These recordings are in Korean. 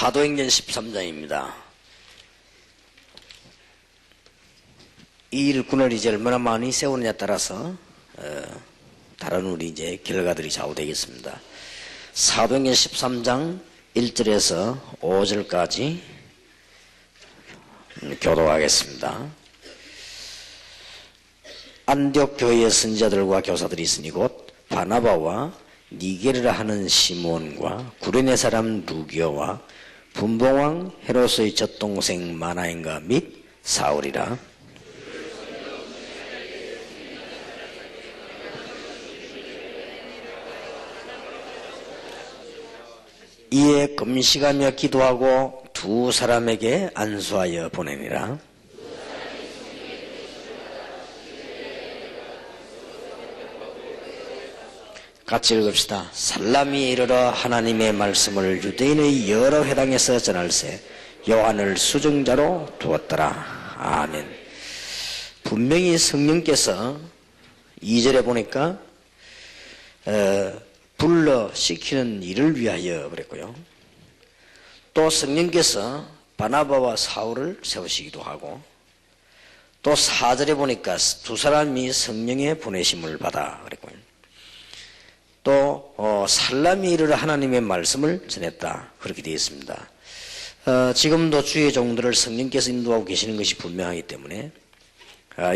사도행전 13장입니다. 이 일꾼을 이제 얼마나 많이 세우느냐에 따라서 다른 우리 이제 결과들이 좌우되겠습니다. 사도행전 13장 1절에서 5절까지 교독하겠습니다. 안디옥 교회의 선지자들과 교사들이 있으니 곧 바나바와 니게르라 하는 시몬과 구레네 사람 루기오와 분봉왕 헤롯의 젖동생 마나엔과 및 사울이라. 이에 금식하며 기도하고 두 사람에게 안수하여 보내니라. 같이 읽읍시다. 살람이 이르러 하나님의 말씀을 유대인의 여러 회당에서 전할세 요한을 수증자로 두었더라. 아멘. 분명히 성령께서 2절에 보니까 불러 시키는 일을 위하여 그랬고요. 또 성령께서 바나바와 사울을 세우시기도 하고, 또 4절에 보니까 두 사람이 성령의 보내심을 받아 그랬고요. 또 살람이 이르러 하나님의 말씀을 전했다 그렇게 되어 있습니다. 지금도 주의 종들을 성령께서 인도하고 계시는 것이 분명하기 때문에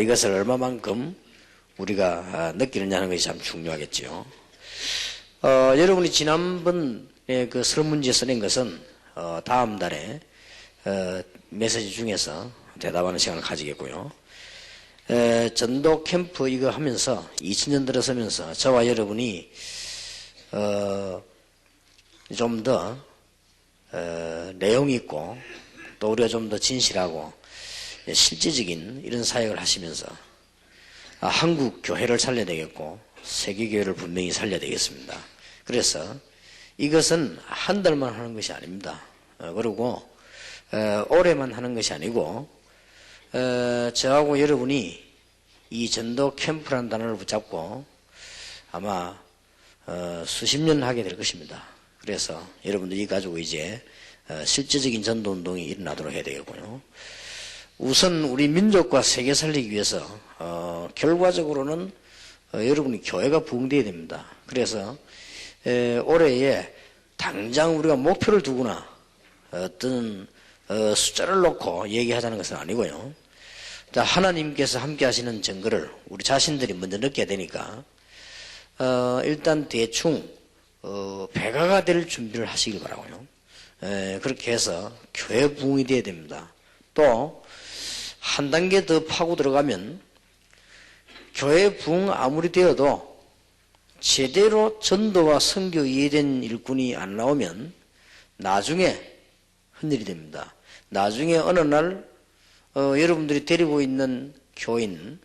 이것을 얼마만큼 우리가 느끼느냐 하는 것이 참 중요하겠죠. 여러분이 지난번에 그 설문지에 써낸 것은 다음 달에 메시지 중에서 대답하는 시간을 가지겠고요. 전도 캠프 이거 하면서 2000년 들어서면서 저와 여러분이 좀 더 내용 있고 또 우리가 좀 더 진실하고 실제적인 이런 사역을 하시면서 한국 교회를 살려야 되겠고 세계 교회를 분명히 살려야 되겠습니다. 그래서 이것은 한 달만 하는 것이 아닙니다. 그리고 올해만 하는 것이 아니고 저하고 여러분이 이 전도 캠프라는 단어를 붙잡고 아마 수십 년 하게 될 것입니다. 그래서 여러분들이 가지고 이제 실제적인 전도 운동이 일어나도록 해야 되겠고요. 우선 우리 민족과 세계 살리기 위해서 결과적으로는 여러분이 교회가 부흥되어야 됩니다. 그래서 올해에 당장 우리가 목표를 두거나 어떤 숫자를 놓고 얘기하자는 것은 아니고요. 하나님께서 함께 하시는 증거를 우리 자신들이 먼저 느껴야 되니까 일단 대충 배가가 될 준비를 하시길 바라고요. 그렇게 해서 교회 부흥이 되어야 됩니다. 또 한 단계 더 파고 들어가면 교회 부흥 아무리 되어도 제대로 전도와 선교 이해된 일꾼이 안 나오면 나중에 헛일이 됩니다. 나중에 어느 날 여러분들이 데리고 있는 교인,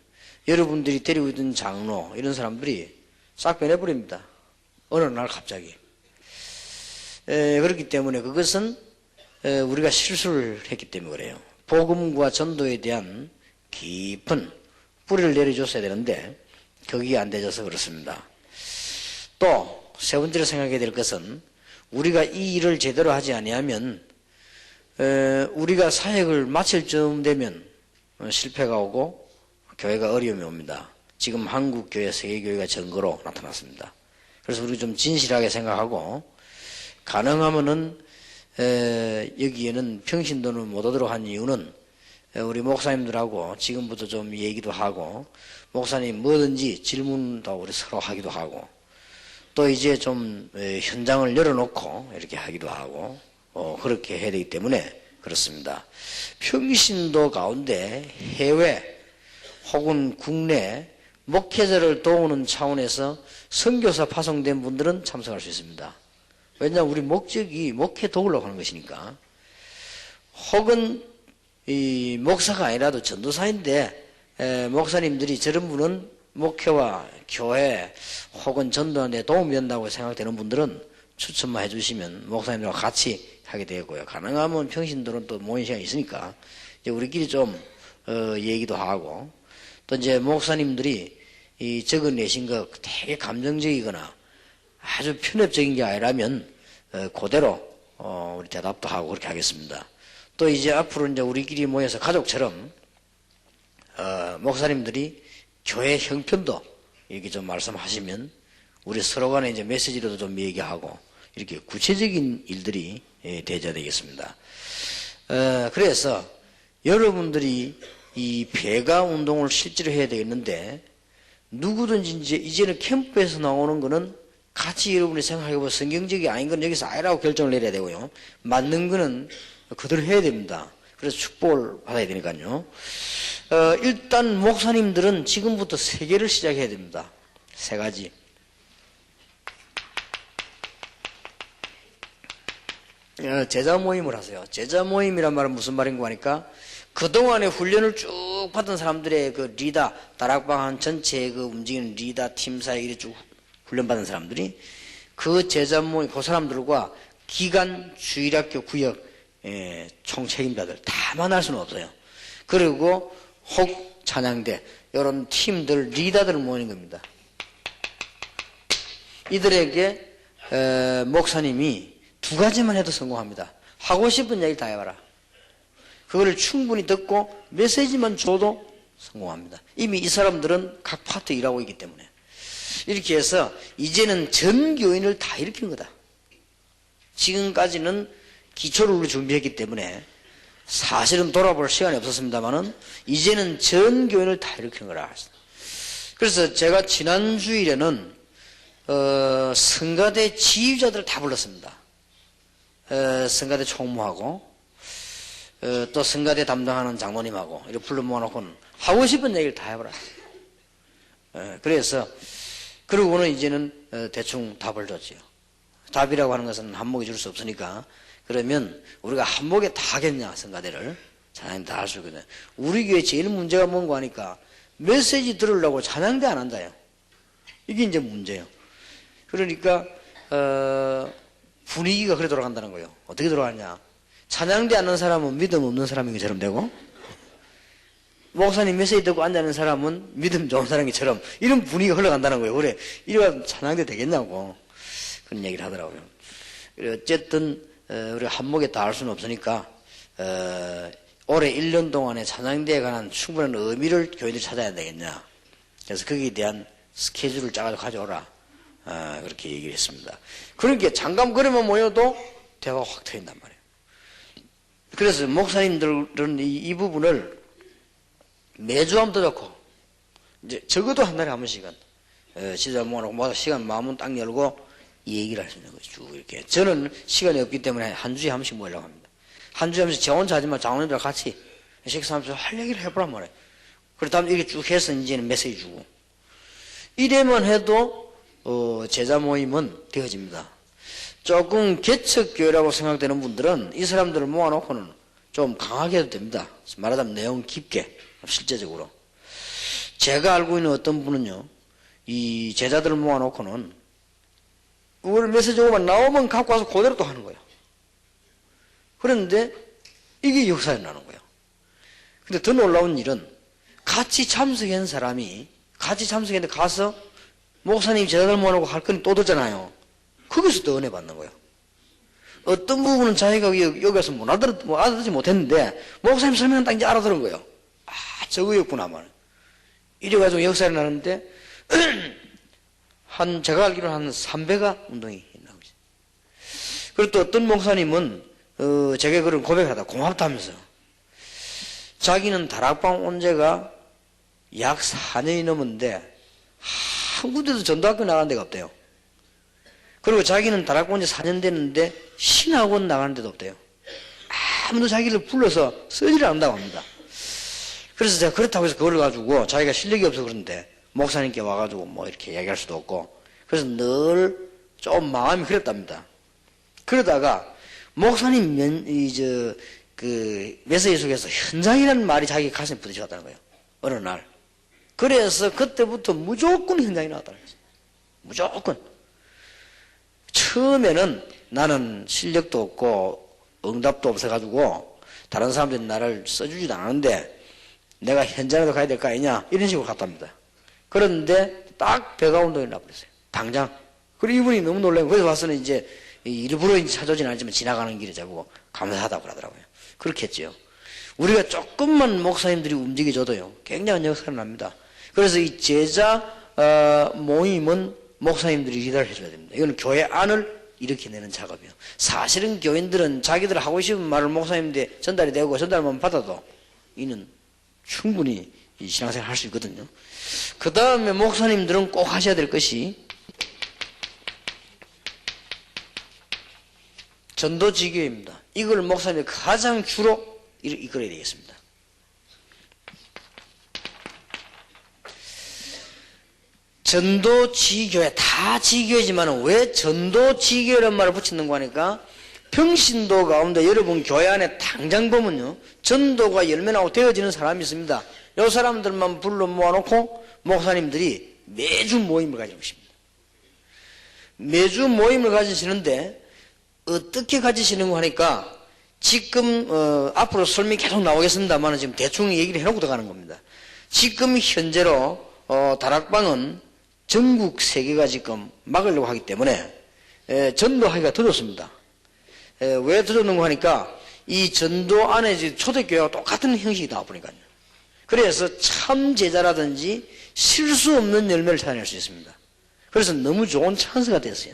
여러분들이 데리고 있는 장로 이런 사람들이 싹 변해버립니다. 어느 날 갑자기. 그렇기 때문에 그것은 우리가 실수를 했기 때문에 그래요. 복음과 전도에 대한 깊은 뿌리를 내려줬어야 되는데 거기에 안 되져서 그렇습니다. 또 세 번째로 생각해야 될 것은 우리가 이 일을 제대로 하지 아니하면 우리가 사역을 마칠 쯤 되면 실패가 오고 교회가 어려움이 옵니다. 지금 한국 교회, 세계 교회가 증거로 나타났습니다. 그래서 우리 좀 진실하게 생각하고 가능하면은 여기에는 평신도는 못 오도록 한 이유는 우리 목사님들하고 지금부터 좀 얘기도 하고 목사님 뭐든지 질문도 우리 서로 하기도 하고 또 이제 좀 현장을 열어놓고 이렇게 하기도 하고 그렇게 해야 되기 때문에 그렇습니다. 평신도 가운데 해외 혹은 국내 목회자를 도우는 차원에서 선교사 파송된 분들은 참석할 수 있습니다. 왜냐하면 우리 목적이 목회 도우려고 하는 것이니까. 혹은 이 목사가 아니라도 전도사인데 목사님들이 저런 분은 목회와 교회 혹은 전도하는 데 도움이 된다고 생각되는 분들은 추천만 해주시면 목사님들과 같이 하게 되고요. 가능하면 평신도는 또 모인 시간이 있으니까 이제 우리끼리 좀 얘기도 하고 또 이제 목사님들이 이 적어내신 거 되게 감정적이거나 아주 편협적인 게 아니라면 그대로 우리 대답도 하고 그렇게 하겠습니다. 또 이제 앞으로 이제 우리끼리 모여서 가족처럼 목사님들이 교회 형편도 이렇게 좀 말씀하시면 우리 서로 간에 이제 메시지로도 좀 얘기하고 이렇게 구체적인 일들이 되어야 되겠습니다. 그래서 여러분들이 이 배가 운동을 실제로 해야 되겠는데 누구든지 이제는 캠프에서 나오는 거는 같이 여러분이 생각해보면 성경적이 아닌 건 여기서 아니라고 결정을 내려야 되고요. 맞는 거는 그대로 해야 됩니다. 그래서 축복을 받아야 되니까요. 일단 목사님들은 지금부터 3개를 시작해야 됩니다. 3가지. 제자 모임을 하세요. 제자 모임이란 말은 무슨 말인가 하니까 그동안에 훈련을 쭉 받은 사람들의 그 리더, 다락방 한 전체의 그 움직이는 리더 팀사에 이렇게 쭉 훈련받은 사람들이 그 제자 모임, 그 사람들과 기간, 주일학교, 구역, 총책임자들 다 만날 수는 없어요. 그리고 혹 찬양대, 이런 팀들, 리더들을 모이는 겁니다. 이들에게 목사님이 2가지만 해도 성공합니다. 하고 싶은 얘기를 다 해봐라. 그거를 충분히 듣고 메시지만 줘도 성공합니다. 이미 이 사람들은 각 파트 일하고 있기 때문에. 이렇게 해서 이제는 전 교인을 다 일으키는 거다. 지금까지는 기초를 우리 준비했기 때문에 사실은 돌아볼 시간이 없었습니다만은 이제는 전 교인을 다 일으키는 거라. 그래서 제가 지난 주일에는 성가대 지휘자들을 다 불렀습니다. 성가대 총무하고 또 성가대 담당하는 장로님하고 이렇게 불러 모아놓고는 하고 싶은 얘기를 다 해보라. 그래서 그러고는 이제는 대충 답을 줬지요. 답이라고 하는 것은 한목에 줄 수 없으니까 그러면 우리가 한목에 다 하겠냐 성가대를 찬양대 다 할 수 있거든요. 우리 교회 제일 문제가 뭔가 하니까 메시지 들으려고 찬양대 안 한다요. 이게 이제 문제예요. 그러니까 분위기가 그래 돌아간다는 거예요. 어떻게 돌아가냐. 찬양대 앉는 사람은 믿음 없는 사람인 것처럼 되고 목사님 메시지 듣고 앉아있는 사람은 믿음 좋은 사람처럼 이런 분위기가 흘러간다는 거예요. 그래 이래가 찬양대 되겠냐고 그런 얘기를 하더라고요. 어쨌든 우리가 한목에 다 할 수는 없으니까 올해 1년 동안에 찬양대에 관한 충분한 의미를 교인들이 찾아야 되겠냐. 그래서 거기에 대한 스케줄을 짜가지고 가져오라. 그렇게 얘기를 했습니다. 그러니까 잠깐 그러면 모여도 대화가 확 트인단 말이에요. 그래서 목사님들은 이 부분을 매주 하면 더 좋고, 이제 적어도 한 달에 한 번씩은, 시절 모아놓고, 뭐 시간 마음은 딱 열고, 이 얘기를 할 수 있는 거죠. 쭉 이렇게. 저는 시간이 없기 때문에 한 주에 한 번씩 모이려고 합니다. 한 주에 한 번씩 저 혼자 하지만 장로님들과 같이 식사하면서 할 얘기를 해보란 말이에요. 그러다 보면 이렇게 쭉 해서 이제는 메시지 주고. 이래만 해도, 제자 모임은 되어집니다. 조금 개척교회라고 생각되는 분들은 이 사람들을 모아놓고는 좀 강하게 해도 됩니다. 말하자면 내용 깊게, 실제적으로. 제가 알고 있는 어떤 분은요, 이 제자들을 모아놓고는 그걸 메시지 오만 나오면 갖고 와서 그대로 또 하는 거예요. 그런데 이게 역사에 나는 거예요. 근데 더 놀라운 일은 같이 참석한 사람이 같이 참석했는데 가서 목사님 제자들 모아놓고 할 거니 또 듣잖아요. 거기서 또 은혜 받는 거예요. 어떤 부분은 자기가 여기 서 알아듣지 못했는데 목사님 설명은 딱 이제 알아들은 거예요. 아, 저거였구나 말. 이래가지고 역사에 나는데 제가 알기로는 한 3배가 운동이 있나 보지. 그리고 또 어떤 목사님은 제가 그런 고백을 하다 고맙다면서 자기는 다락방 온 지가 약 4년이 넘었는데 한 군데도 전도학교 나간 데가 없대요. 그리고 자기는 다락방 온 지 4년 됐는데 신학원 나가는 데도 없대요. 아무도 자기를 불러서 쓰지를 않는다고 합니다. 그래서 제가 그렇다고 해서 그걸 가지고 자기가 실력이 없어서 그런데 목사님께 와가지고 뭐 이렇게 얘기할 수도 없고 그래서 늘 좀 마음이 그랬답니다. 그러다가 목사님 메시지 속에서 현장이라는 말이 자기 가슴에 부딪혀갔다는 거예요. 어느 날. 그래서 그때부터 무조건 현장이 나왔다는 거예요. 무조건. 처음에는 나는 실력도 없고 응답도 없어가지고 다른 사람들이 나를 써주지도 않았는데 내가 현장에도 가야 될 거 아니냐 이런 식으로 갔답니다. 그런데 딱 배가 운동이 나버렸어요. 당장. 그리고 이분이 너무 놀라고 그래서 와서는 이제 일부러 이제 찾아오지는 않지만 지나가는 길에 자꾸 감사하다고 그러더라고요. 그렇겠죠. 우리가 조금만 목사님들이 움직여줘도요, 굉장한 역사가 납니다. 그래서 이 제자 모임은 목사님들이 리더를 해줘야 됩니다. 이건 교회 안을 일으켜내는 작업이에요. 사실은 교인들은 자기들 하고 싶은 말을 목사님한테 전달이 되고 전달만 받아도 이는 충분히 이 신앙생활 할 수 있거든요. 그 다음에 목사님들은 꼭 하셔야 될 것이 전도지교입니다. 이걸 목사님이 가장 주로 이끌어야 되겠습니다. 전도지교회, 다 지교회지만 왜 전도지교회라는 말을 붙이는가 하니까 평신도 가운데 여러분 교회 안에 당장 보면요, 전도가 열매나고 되어지는 사람이 있습니다. 이 사람들만 불러 모아놓고 목사님들이 매주 모임을 가지고 있습니다. 매주 모임을 가지시는데 어떻게 가지시는가 하니까 지금 앞으로 설명이 계속 나오겠습니다만 지금 대충 얘기를 해놓고 들어가는 겁니다. 지금 현재로 다락방은 전국 세계가 지금 막으려고 하기 때문에 전도하기가 더뎠습니다. 왜 더뎠는가 하니까 이 전도 안에 초대교회와 똑같은 형식이 나와버리니까요. 그래서 참 제자라든지 실수 없는 열매를 찾아낼 수 있습니다. 그래서 너무 좋은 찬스가 됐어요.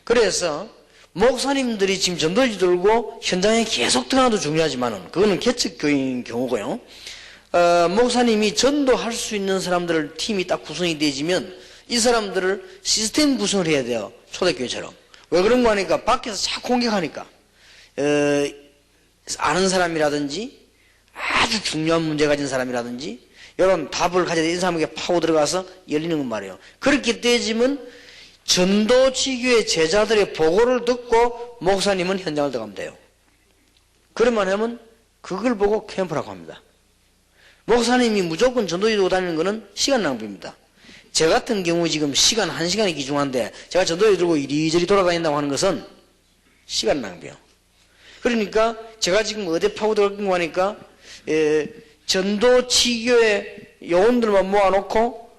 그래서 목사님들이 지금 전도지 들고 현장에 계속 들어가도 중요하지만은 그거는 개척교인 경우고요. 목사님이 전도할 수 있는 사람들 팀이 딱 구성이 되어지면 이 사람들을 시스템 구성을 해야 돼요. 초대교회처럼. 왜 그런가 하니까 밖에서 자꾸 공격하니까 아는 사람이라든지 아주 중요한 문제 가진 사람이라든지 이런 답을 가져야 이 사람에게 파고 들어가서 열리는 건 말이에요. 그렇게 되어지면 전도지교의 제자들의 보고를 듣고 목사님은 현장을 들어가면 돼요. 그러면 하면 그걸 보고 캠프라고 합니다. 목사님이 무조건 전도지 들고 다니는 것은 시간 낭비입니다. 저 같은 경우 지금 시간 1시간이 귀중한데 제가 전도지 들고 이리저리 돌아다닌다고 하는 것은 시간 낭비예요. 그러니까 제가 지금 어디 파고 들어가고 하니까 전도지교의 요원들만 모아놓고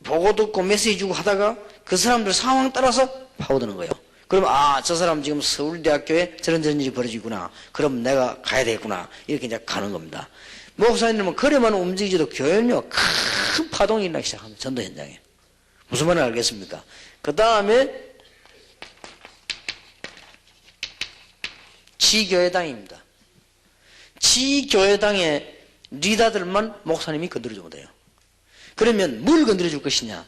보고 듣고 메시지 주고 하다가 그 사람들 상황 따라서 파고드는 거예요. 그럼 저 사람 지금 서울대학교에 저런 일이 벌어지구나. 그럼 내가 가야 되겠구나. 이렇게 이제 가는 겁니다. 목사님은 그래만 움직이지도 교회는요, 큰 파동이 일어나기 시작합니다. 전도 현장에. 무슨 말인지 알겠습니까? 그 다음에 지교회당입니다. 지교회당의 리더들만 목사님이 건드려주면 돼요. 그러면 뭘 건드려줄 것이냐?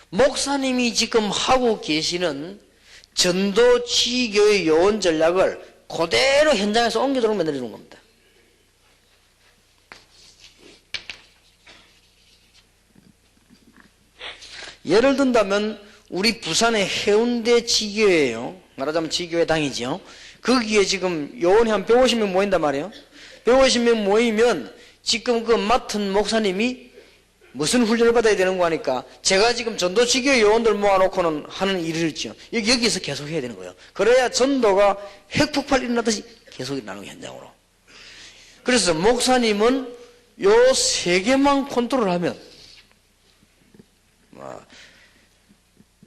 목사님이 지금 하고 계시는 전도 지교의 요원 전략을 그대로 현장에서 옮겨도록 만들어주는 겁니다. 예를 든다면 우리 부산의 해운대 지교회예요. 말하자면 지교회당이죠. 거기에 지금 요원이 한 150명 모인단 말이에요. 150명 모이면 지금 그 맡은 목사님이 무슨 훈련을 받아야 되는 거 하니까 제가 지금 전도 지교회 요원들 모아놓고는 하는 일을 있죠. 여기서 계속 해야 되는 거예요. 그래야 전도가 핵폭발 일어나듯이 계속 일어나는 거예요, 현장으로. 그래서 목사님은 요 세 개만 컨트롤하면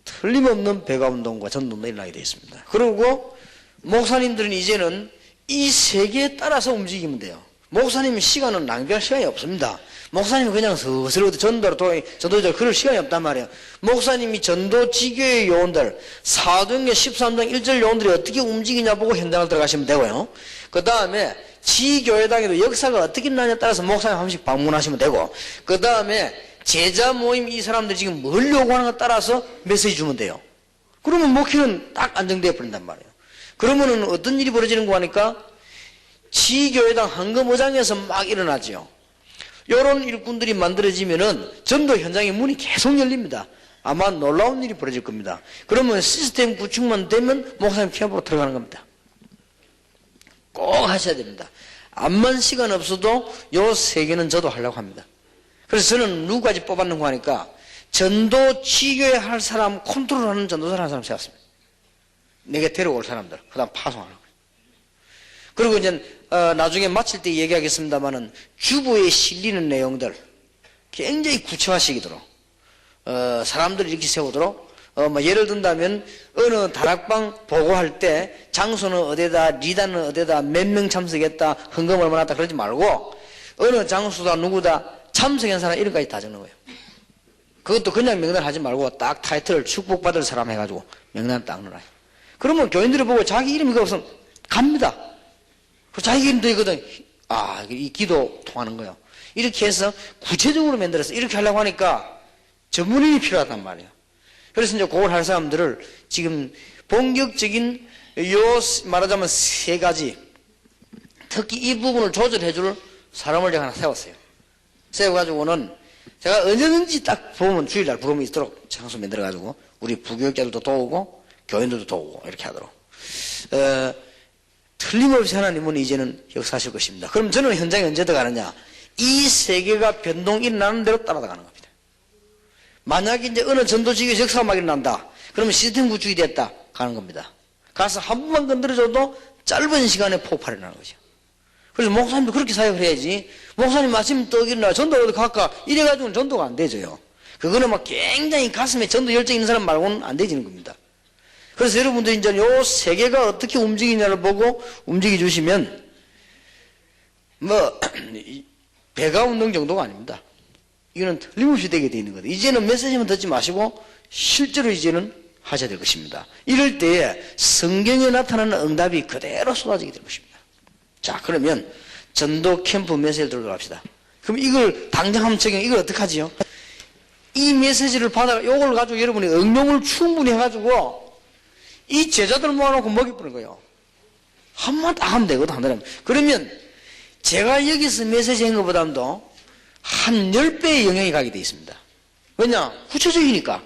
틀림없는 배가운동과 전도가 일어나게 되어 있습니다. 그리고 목사님들은 이제는 이 세 개에 따라서 움직이면 돼요. 목사님은 시간은 낭비할 시간이 없습니다. 목사님은 그냥 서서히 전도자들 그럴 시간이 없단 말이에요. 목사님이 전도 지교의 요원들, 사도행전 13장 1절 요원들이 어떻게 움직이냐 보고 현장을 들어가시면 되고요. 그 다음에 지교회당에도 역사가 어떻게 나냐에 따라서 목사님 한 번씩 방문하시면 되고, 그 다음에 제자 모임 이 사람들이 지금 뭘 요구하는가 따라서 메시지 주면 돼요. 그러면 목회는 딱 안정되어 버린단 말이에요. 그러면은 어떤 일이 벌어지는 거 하니까 지교회당 황금어장에서 막 일어나죠. 이런 일꾼들이 만들어지면은 전도 현장의 문이 계속 열립니다. 아마 놀라운 일이 벌어질 겁니다. 그러면 시스템 구축만 되면 목사님 캠프로 들어가는 겁니다. 꼭 하셔야 됩니다. 암만 시간 없어도 요 세 개는 저도 하려고 합니다. 그래서 저는 누구까지 뽑았는가 하니까 전도 지교회 할 사람, 컨트롤하는 전도사를 하는 사람 세웠습니다. 내게 데려올 사람들, 그 다음 파송하는 거예요. 그리고 이제 나중에 마칠 때 얘기하겠습니다만은 주부에 실리는 내용들 굉장히 구체화시키도록 사람들을 이렇게 세우도록 예를 든다면 어느 다락방 보고할 때 장소는 어디다, 리다는 어디다, 몇 명 참석했다, 헌금 얼마나 했다 그러지 말고 어느 장소다, 누구다, 참석한 사람 이름까지 다 적는 거예요. 그것도 그냥 명단 하지 말고 딱 타이틀을 축복받을 사람 해가지고 명단 딱 넣어놔요. 그러면 교인들이 보고 자기 이름이 없으면 갑니다. 자기 이름도 있거든. 이 기도 통하는 거예요. 이렇게 해서 구체적으로 만들어서 이렇게 하려고 하니까 전문인이 필요하단 말이에요. 그래서 이제 그걸 할 사람들을 지금 본격적인 말하자면 세 가지, 특히 이 부분을 조절해 줄 사람을 제가 하나 세웠어요. 세워가지고는 제가 언제든지 딱 보면 주일날 부름이 있도록 장소 만들어가지고 우리 부교육자들도 도우고 교인들도 도우고 이렇게 하도록 틀림없이 하나님은 이제는 역사하실 것입니다. 그럼 저는 현장에 언제 들어가느냐? 이 세계가 변동 일어나는 대로 따라가는 겁니다. 만약에 이제 어느 전도지교에서 역사가 막 일어난다. 그러면 시스템 구축이 됐다. 가는 겁니다. 가서 한 번만 건드려줘도 짧은 시간에 폭발이 나는 거죠. 그래서 목사님도 그렇게 사역을 해야지. 목사님 아침 떡 일어나 전도 어디 갈까? 이래가지고는 전도가 안 되져요. 그거는 막 굉장히 가슴에 전도 열정 있는 사람 말고는 안 되지는 겁니다. 그래서 여러분들이 이제 요 세계가 어떻게 움직이냐를 보고 움직여 주시면 배가 운동 정도가 아닙니다. 이거는 틀림없이 되게 돼 있는 거다. 이제는 메시지만 듣지 마시고 실제로 이제는 하셔야 될 것입니다. 이럴 때에 성경에 나타나는 응답이 그대로 쏟아지게 될 것입니다. 자, 그러면 전도 캠프 메시지를 들어갑시다. 그럼 이걸 당장 한번 적용, 이걸 어떻게 하지요? 이 메시지를 받아, 요걸 가지고 여러분이 응용을 충분히 해가지고 이 제자들 모아놓고 먹여보는 거예요. 한 번 딱 하면 되거든, 한 달에. 그러면 제가 여기서 메시지 한 것보다도 한 10배의 영향이 가게 되어 있습니다. 왜냐? 구체적이니까.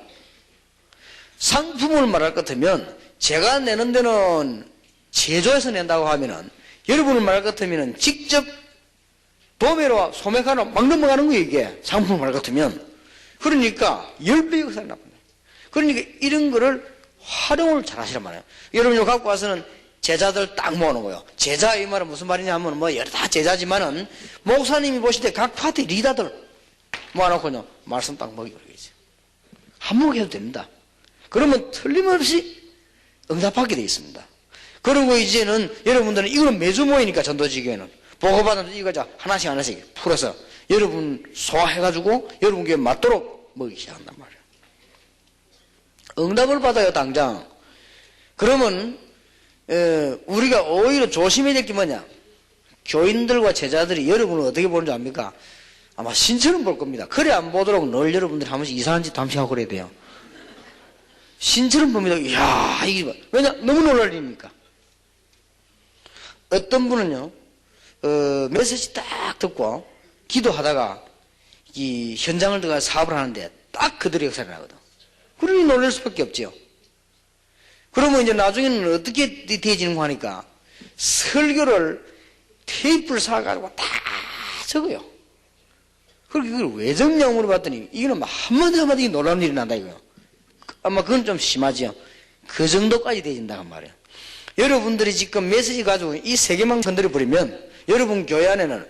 상품을 말할 것 같으면 제가 내는 데는 제조해서 낸다고 하면은 여러분을 말할 것 같으면 직접 도매로 소매가로 막 넘어가는 거예요, 이게. 상품을 말할 것 같으면. 그러니까 10배 역사가 나옵니다. 그러니까 이런 거를 활용을 잘 하시란 말이에요. 여러분 이거 갖고 와서는 제자들 딱 모아놓은 거예요. 제자 이 말은 무슨 말이냐 하면 여러 다 제자지만은 목사님이 보실 때 각 파티 리더들 모아놓고요. 말씀 딱 먹여버리겠죠. 한몫 해도 됩니다. 그러면 틀림없이 응답하게 되어 있습니다. 그리고 이제는 여러분들은 이거는 매주 모이니까 전도지교회는 보고받으면 이거 하나씩 풀어서 여러분 소화해가지고 여러분 교회에 맞도록 먹이기 시작한단 말이에요. 응답을 받아요, 당장. 그러면 우리가 오히려 조심해야 될 게 뭐냐? 교인들과 제자들이 여러분을 어떻게 보는지 압니까? 아마 신처럼 볼 겁니다. 그래 안 보도록 늘 여러분들이 한 번씩 이상한 짓 한번씩 하고 그래야 돼요. 신처럼 봅니다. 이야, 이게 왜냐? 너무 놀랄 일이니까. 어떤 분은요, 메시지 딱 듣고 기도하다가 이 현장을 들어가 사업을 하는데 딱 그들의 역사가 나거든. 그러니 놀랄 수밖에 없죠. 그러면 이제 나중에는 어떻게 되어지는가 하니까 설교를 테이프를 사가지고 다 적어요. 그리고 이걸 왜 적냐고 물어봤더니 이거는 한마디 한마디 놀라운 일이 난다 이거요. 아마 그건 좀 심하지요. 그 정도까지 되어진다고 말이에요. 여러분들이 지금 메시지 가지고 이 세 개만 건드려버리면 여러분 교회 안에는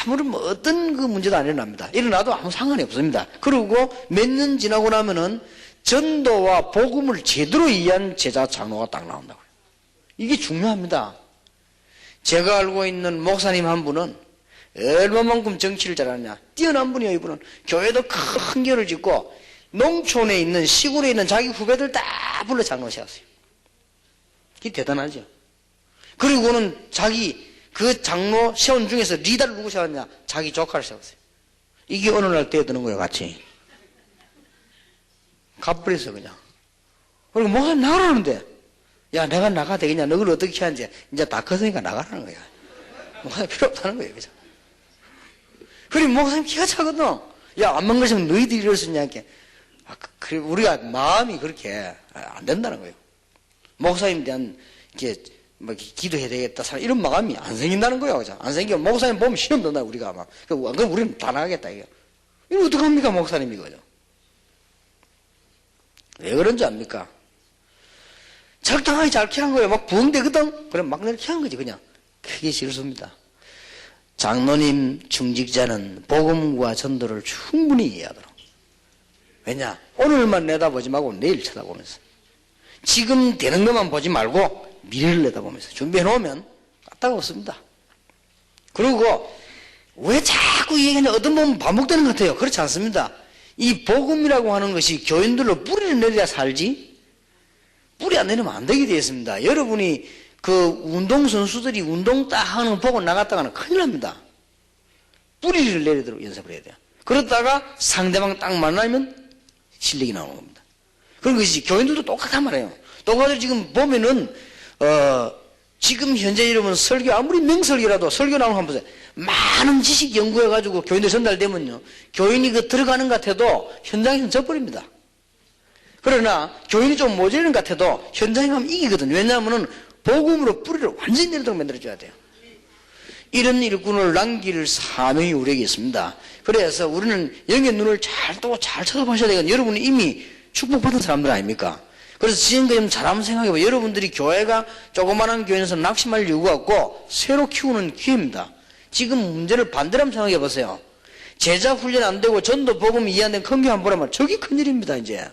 아무런 어떤 그 문제도 안 일어납니다. 일어나도 아무 상관이 없습니다. 그리고 몇 년 지나고 나면은 전도와 복음을 제대로 이해한 제자 장로가 딱 나온다고요. 이게 중요합니다. 제가 알고 있는 목사님 한 분은 얼마만큼 정치를 잘하느냐. 뛰어난 분이에요, 이분은. 교회도 큰 교회를 짓고 농촌에 있는 시골에 있는 자기 후배들 다 불러 장로 세웠어요. 이게 대단하죠. 그리고는 자기 그 장로 세운 중에서 리더를 누구 세웠냐? 자기 조카를 세웠어요. 이게 어느 날 뛰어드는 거예요, 같이. 가버렸어, 그냥. 그리고 목사님 나가라는데, 야, 내가 나가야 되겠냐? 너를 어떻게 하는지, 이제 다 컸으니까 나가라는 거야. 목사님 필요 없다는 거예요, 그죠? 그리고 목사님 기가 차거든. 야, 안만 그러시면 너희들이 이럴 수 있냐? 그래, 우리가 마음이 그렇게 안 된다는 거예요. 목사님에 대한, 이렇게, 기도해야 되겠다, 이런 마음이 안 생긴다는 거예요, 그죠? 안 생기면 목사님 보면 시험 든다, 우리가 아마. 그럼 우리는 다 나가겠다, 이거. 이거 어떡합니까, 목사님이, 그죠? 왜 그런지 압니까? 적당하게 잘 키한 거예요. 막 부흥되거든? 그럼 막 이렇게 한 거지, 그냥. 그게 실수입니다. 장로님, 중직자는 복음과 전도를 충분히 이해하도록. 왜냐? 오늘만 내다보지 말고 내일 쳐다보면서. 지금 되는 것만 보지 말고 미래를 내다보면서 준비해 놓으면 까딱없습니다. 그리고 왜 자꾸 이 얘기는 어떤 부분 반복되는 것 같아요? 그렇지 않습니다. 이 복음이라고 하는 것이 교인들로 뿌리를 내려야 살지, 뿌리 안 내리면 안 되게 되어 있습니다. 여러분이 그 운동선수들이 운동 딱 하는 거 보고 나갔다가는 큰일 납니다. 뿌리를 내리도록 연습을 해야 돼요. 그러다가 상대방 딱 만나면 실력이 나오는 겁니다. 그런 것이 교인들도 똑같단 말이에요. 똑같이 지금 보면은, 지금 현재 여러분 설교, 아무리 명설교라도 설교 나오는 거 한번 보세요. 많은 지식 연구해가지고 교인들 전달되면요. 교인이 그 들어가는 것 같아도 현장에서는 져버립니다. 그러나 교인이 좀 모자라는 것 같아도 현장에 가면 이기거든요. 왜냐하면 복음으로 뿌리를 완전히 내리도록 만들어줘야 돼요. 이런 일꾼을 남길 사명이 우리에게 있습니다. 그래서 우리는 영의 눈을 잘 뜨고 잘 쳐다보셔야 되거든요. 여러분은 이미 축복받은 사람들 아닙니까? 그래서 지금까지 잘 한번 생각해봐요. 여러분들이 교회가 조그마한 교회에서 낙심할 이유가 없고 새로 키우는 기회입니다. 지금 문제를 반대로 한번 생각해보세요. 제자 훈련 안 되고 전도 복음 이해 안 된 큰 교회 한번 보라면 저게 큰일입니다. 이제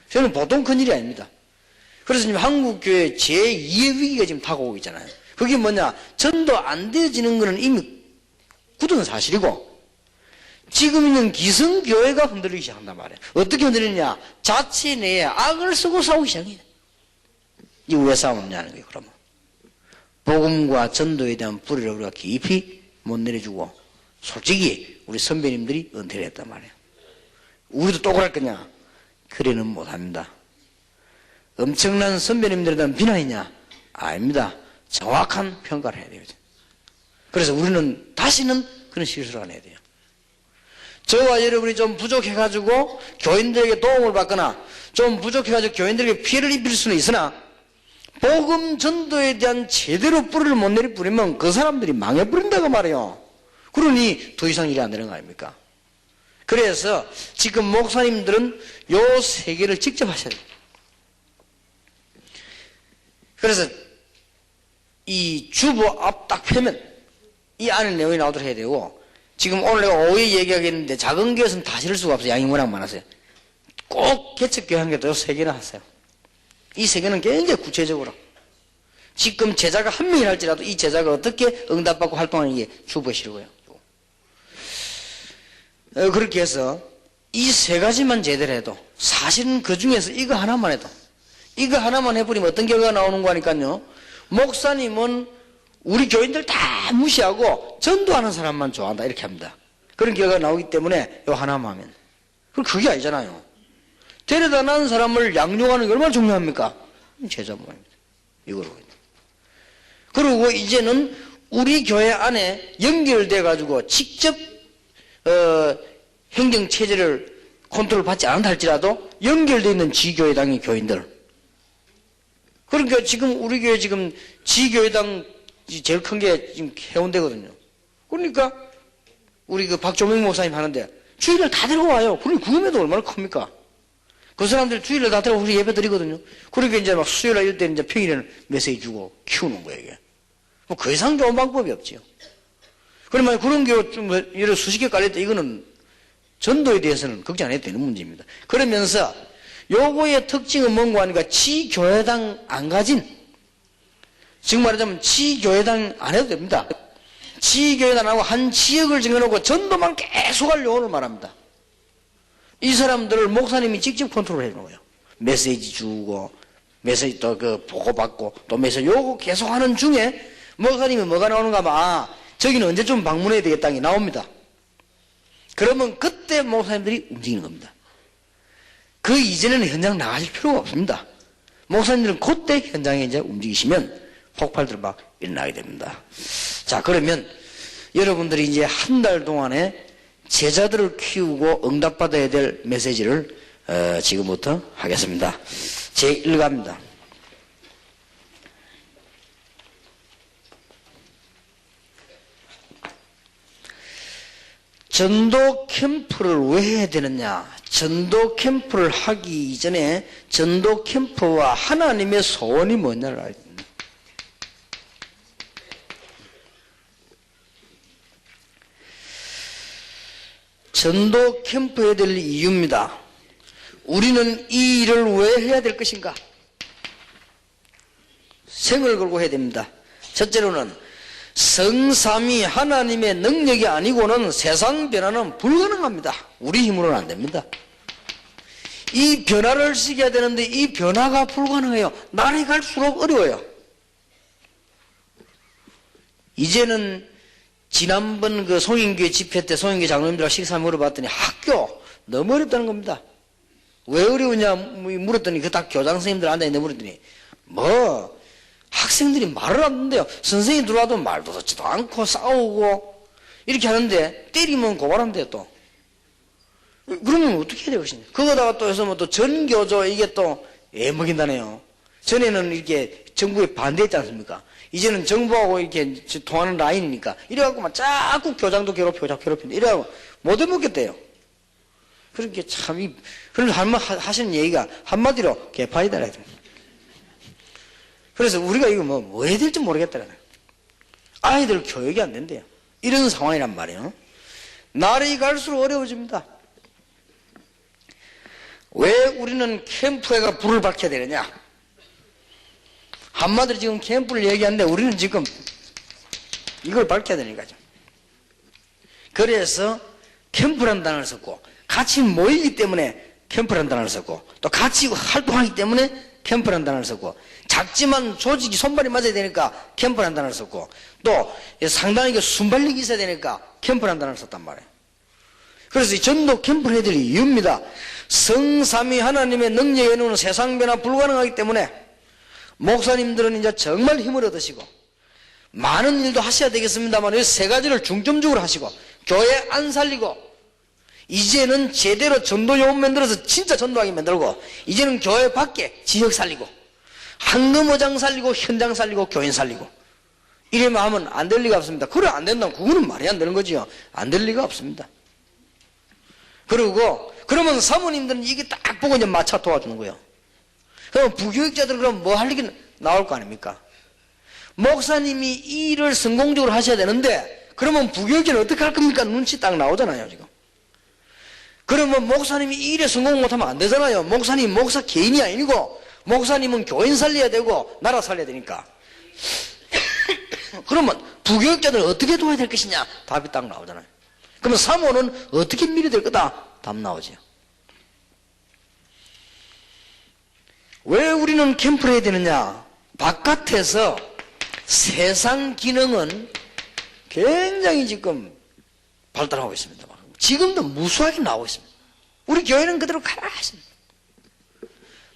저는 보통 큰일이 아닙니다. 그래서 지금 한국교회 제2의 위기가 지금 다가오고 있잖아요. 그게 뭐냐? 전도 안 되어지는 거는 이미 굳은 사실이고 지금 있는 기성교회가 흔들리기 시작한단 말이에요. 어떻게 흔들리냐? 자체 내에 악을 쓰고 싸우기 시작해요. 이게 왜 싸우느냐는 거예요. 그러면 복음과 전도에 대한 뿌리를 우리가 깊이 못 내려주고 솔직히 우리 선배님들이 은퇴를 했단 말이에요. 우리도 또 그럴 거냐? 그래는 못합니다. 엄청난 선배님들에 대한 비난이냐? 아닙니다. 정확한 평가를 해야 돼요. 그래서 우리는 다시는 그런 실수를 안 해야 돼요. 저와 여러분이 좀 부족해가지고 교인들에게 도움을 받거나 좀 부족해가지고 교인들에게 피해를 입힐 수는 있으나 복음 전도에 대한 제대로 뿌리를 못 내리뿌리면 그 사람들이 망해버린다고 말이에요. 그러니 더 이상 일이 안 되는 거 아닙니까? 그래서 지금 목사님들은 요 세 개를 직접 하셔야 돼요. 그래서 이 주보 앞 딱 펴면 이 안에 내용이 나오도록 해야 되고 지금 오늘 내가 오후에 얘기하겠는데 작은 교회에서는 다 실을 수가 없어요. 양이 워낙 많아서요. 꼭 개척교회 한 개도 세 개나 하세요. 이 세 개는 굉장히 구체적으로 지금 제자가 한 명이 할지라도 이 제자가 어떻게 응답받고 활동하는 게 주보에 실고요. 그렇게 해서 이 세 가지만 제대로 해도 사실은 그 중에서 이거 하나만 해도 이거 하나만 해버리면 어떤 결과가 나오는 거니까요. 목사님은 우리 교인들 다 무시하고 전도하는 사람만 좋아한다 이렇게 합니다. 그런 결과가 나오기 때문에 이거 하나만 하면 그게 아니잖아요. 데려다 난 사람을 양육하는 게 얼마나 중요합니까? 제자 모임입니다. 이거로. 그리고 이제는 우리 교회 안에 연결돼 가지고 직접 행정체제를 컨트롤 받지 않는다 할지라도 연결되어 있는 지교회당의 교인들. 그러니까 지금 우리 교회 지금 지교회당 제일 큰 게 지금 해운대거든요. 그러니까 우리 그 박조명 목사님 하는데 주일을 다 데리고 와요. 그러니 구금에도 얼마나 큽니까? 그 사람들 주일을 다 데리고 우리 예배 드리거든요. 그러니까 이제 막 수요일 이럴 때는 이제 평일에는 메시지 주고 키우는 거예요, 이게. 뭐 그 이상 좋은 방법이 없지요. 그러면 그런 게 좀 예를 수십 개 깔릴 때 이거는 전도에 대해서는 걱정 안 해도 되는 문제입니다. 그러면서 요거의 특징은 뭔가 하니까 지교회당 안 가진 지금 말하자면 지교회당 안 해도 됩니다. 지교회당하고 한 지역을 정해놓고 전도만 계속 하려고 오늘 말합니다. 이 사람들을 목사님이 직접 컨트롤 해주는 거예요. 메시지 주고 메시지 또 그 보고받고 또 메시지 요거 계속 하는 중에 목사님이 뭐가 나오는가 하면 저기는 언제쯤 방문해야 되겠다는 게 나옵니다. 그러면 그때 목사님들이 움직이는 겁니다. 그 이전에는 현장 나가실 필요가 없습니다. 목사님들은 그때 현장에 이제 움직이시면 폭발들 막 일어나게 됩니다. 자, 그러면 여러분들이 이제 한 달 동안에 제자들을 키우고 응답받아야 될 메시지를 지금부터 하겠습니다. 제1가입니다. 전도 캠프를 왜 해야 되느냐? 전도 캠프를 하기 이전에 전도 캠프와 하나님의 소원이 뭐냐를 알아야 됩니다. 전도 캠프 해야 될 이유입니다. 우리는 이 일을 왜 해야 될 것인가? 생을 걸고 해야 됩니다. 첫째로는 성삼위 하나님의 능력이 아니고는 세상 변화는 불가능합니다. 우리 힘으로는 안 됩니다. 이 변화를 시켜야 되는데 이 변화가 불가능해요. 날이 갈수록 어려워요. 이제는 지난번 그 송인교회 집회 때 송인교회 장로님들하고 식사 물어봤더니 학교 너무 어렵다는 겁니다. 왜 어려우냐 물었더니 그 딱 교장 선생님들 앉아있는데 물었더니 뭐 학생들이 말을 안 듣는데요. 선생님이 들어와도 말도 듣지도 않고 싸우고 이렇게 하는데 때리면 고발한대요 또. 그러면 어떻게 해야 되겠냐. 그거다가 또 해서 뭐 또 전교조 이게 또 애먹인다네요. 전에는 이렇게 정부에 반대했지 않습니까? 이제는 정부하고 이렇게 통하는 라인이니까 이래갖고 막 자꾸 교장도 괴롭힌다. 이래갖고 못 해먹겠대요. 그렇게 참, 그런 하시는 얘기가 한마디로 개판이다. 그래서 우리가 이거 뭐 해야 될지 모르겠다는 거예요. 아이들 교육이 안 된대요. 이런 상황이란 말이에요. 날이 갈수록 어려워집니다. 왜 우리는 캠프에가 불을 밝혀야 되느냐? 한마디로 지금 캠프를 얘기하는데 우리는 지금 이걸 밝혀야 되니까요. 그래서 캠프라는 단어를 썼고, 같이 모이기 때문에 캠프라는 단어를 썼고, 또 같이 활동하기 때문에 캠프라는 단어를 썼고, 작지만 조직이 손발이 맞아야 되니까 캠프라는 단어를 썼고, 또 상당히 순발력이 있어야 되니까 캠프라는 단어를 썼단 말이에요. 그래서 이 전도 캠프를 해야 될 이유입니다. 성삼위 하나님의 능력에는 세상 변화 불가능하기 때문에 목사님들은 이제 정말 힘을 얻으시고 많은 일도 하셔야 되겠습니다만 이 세 가지를 중점적으로 하시고 교회 안 살리고 이제는 제대로 전도요원 만들어서 진짜 전도하게 만들고 이제는 교회 밖에 지역 살리고 한금어장 살리고 현장 살리고 교인 살리고 이래만 하면 안 될 리가 없습니다. 그래 안 된다면 그거는 말이 안 되는 거지요. 안 될 리가 없습니다. 그리고 그러면 사모님들은 이게 딱 보고 이제 맞춰 도와주는 거예요. 그럼 부교육자들은 그럼 뭐 할 일이 나올 거 아닙니까? 목사님이 이 일을 성공적으로 하셔야 되는데 그러면 부교육자는 어떻게 할 겁니까? 눈치 딱 나오잖아요 지금. 그러면 목사님이 이 일에 성공 못하면 안 되잖아요. 목사님 목사 개인이 아니고 목사님은 교인 살려야 되고 나라 살려야 되니까. 그러면 부교육자들은 어떻게 도와야 될 것이냐? 답이 딱 나오잖아요. 그러면 사모는 어떻게 밀어야 될 거다? 답 나오죠. 왜 우리는 캠프를 해야 되느냐? 바깥에서 세상 기능은 굉장히 지금 발달하고 있습니다. 지금도 무수하게 나오고 있습니다. 우리 교회는 그대로 가라 했습니다.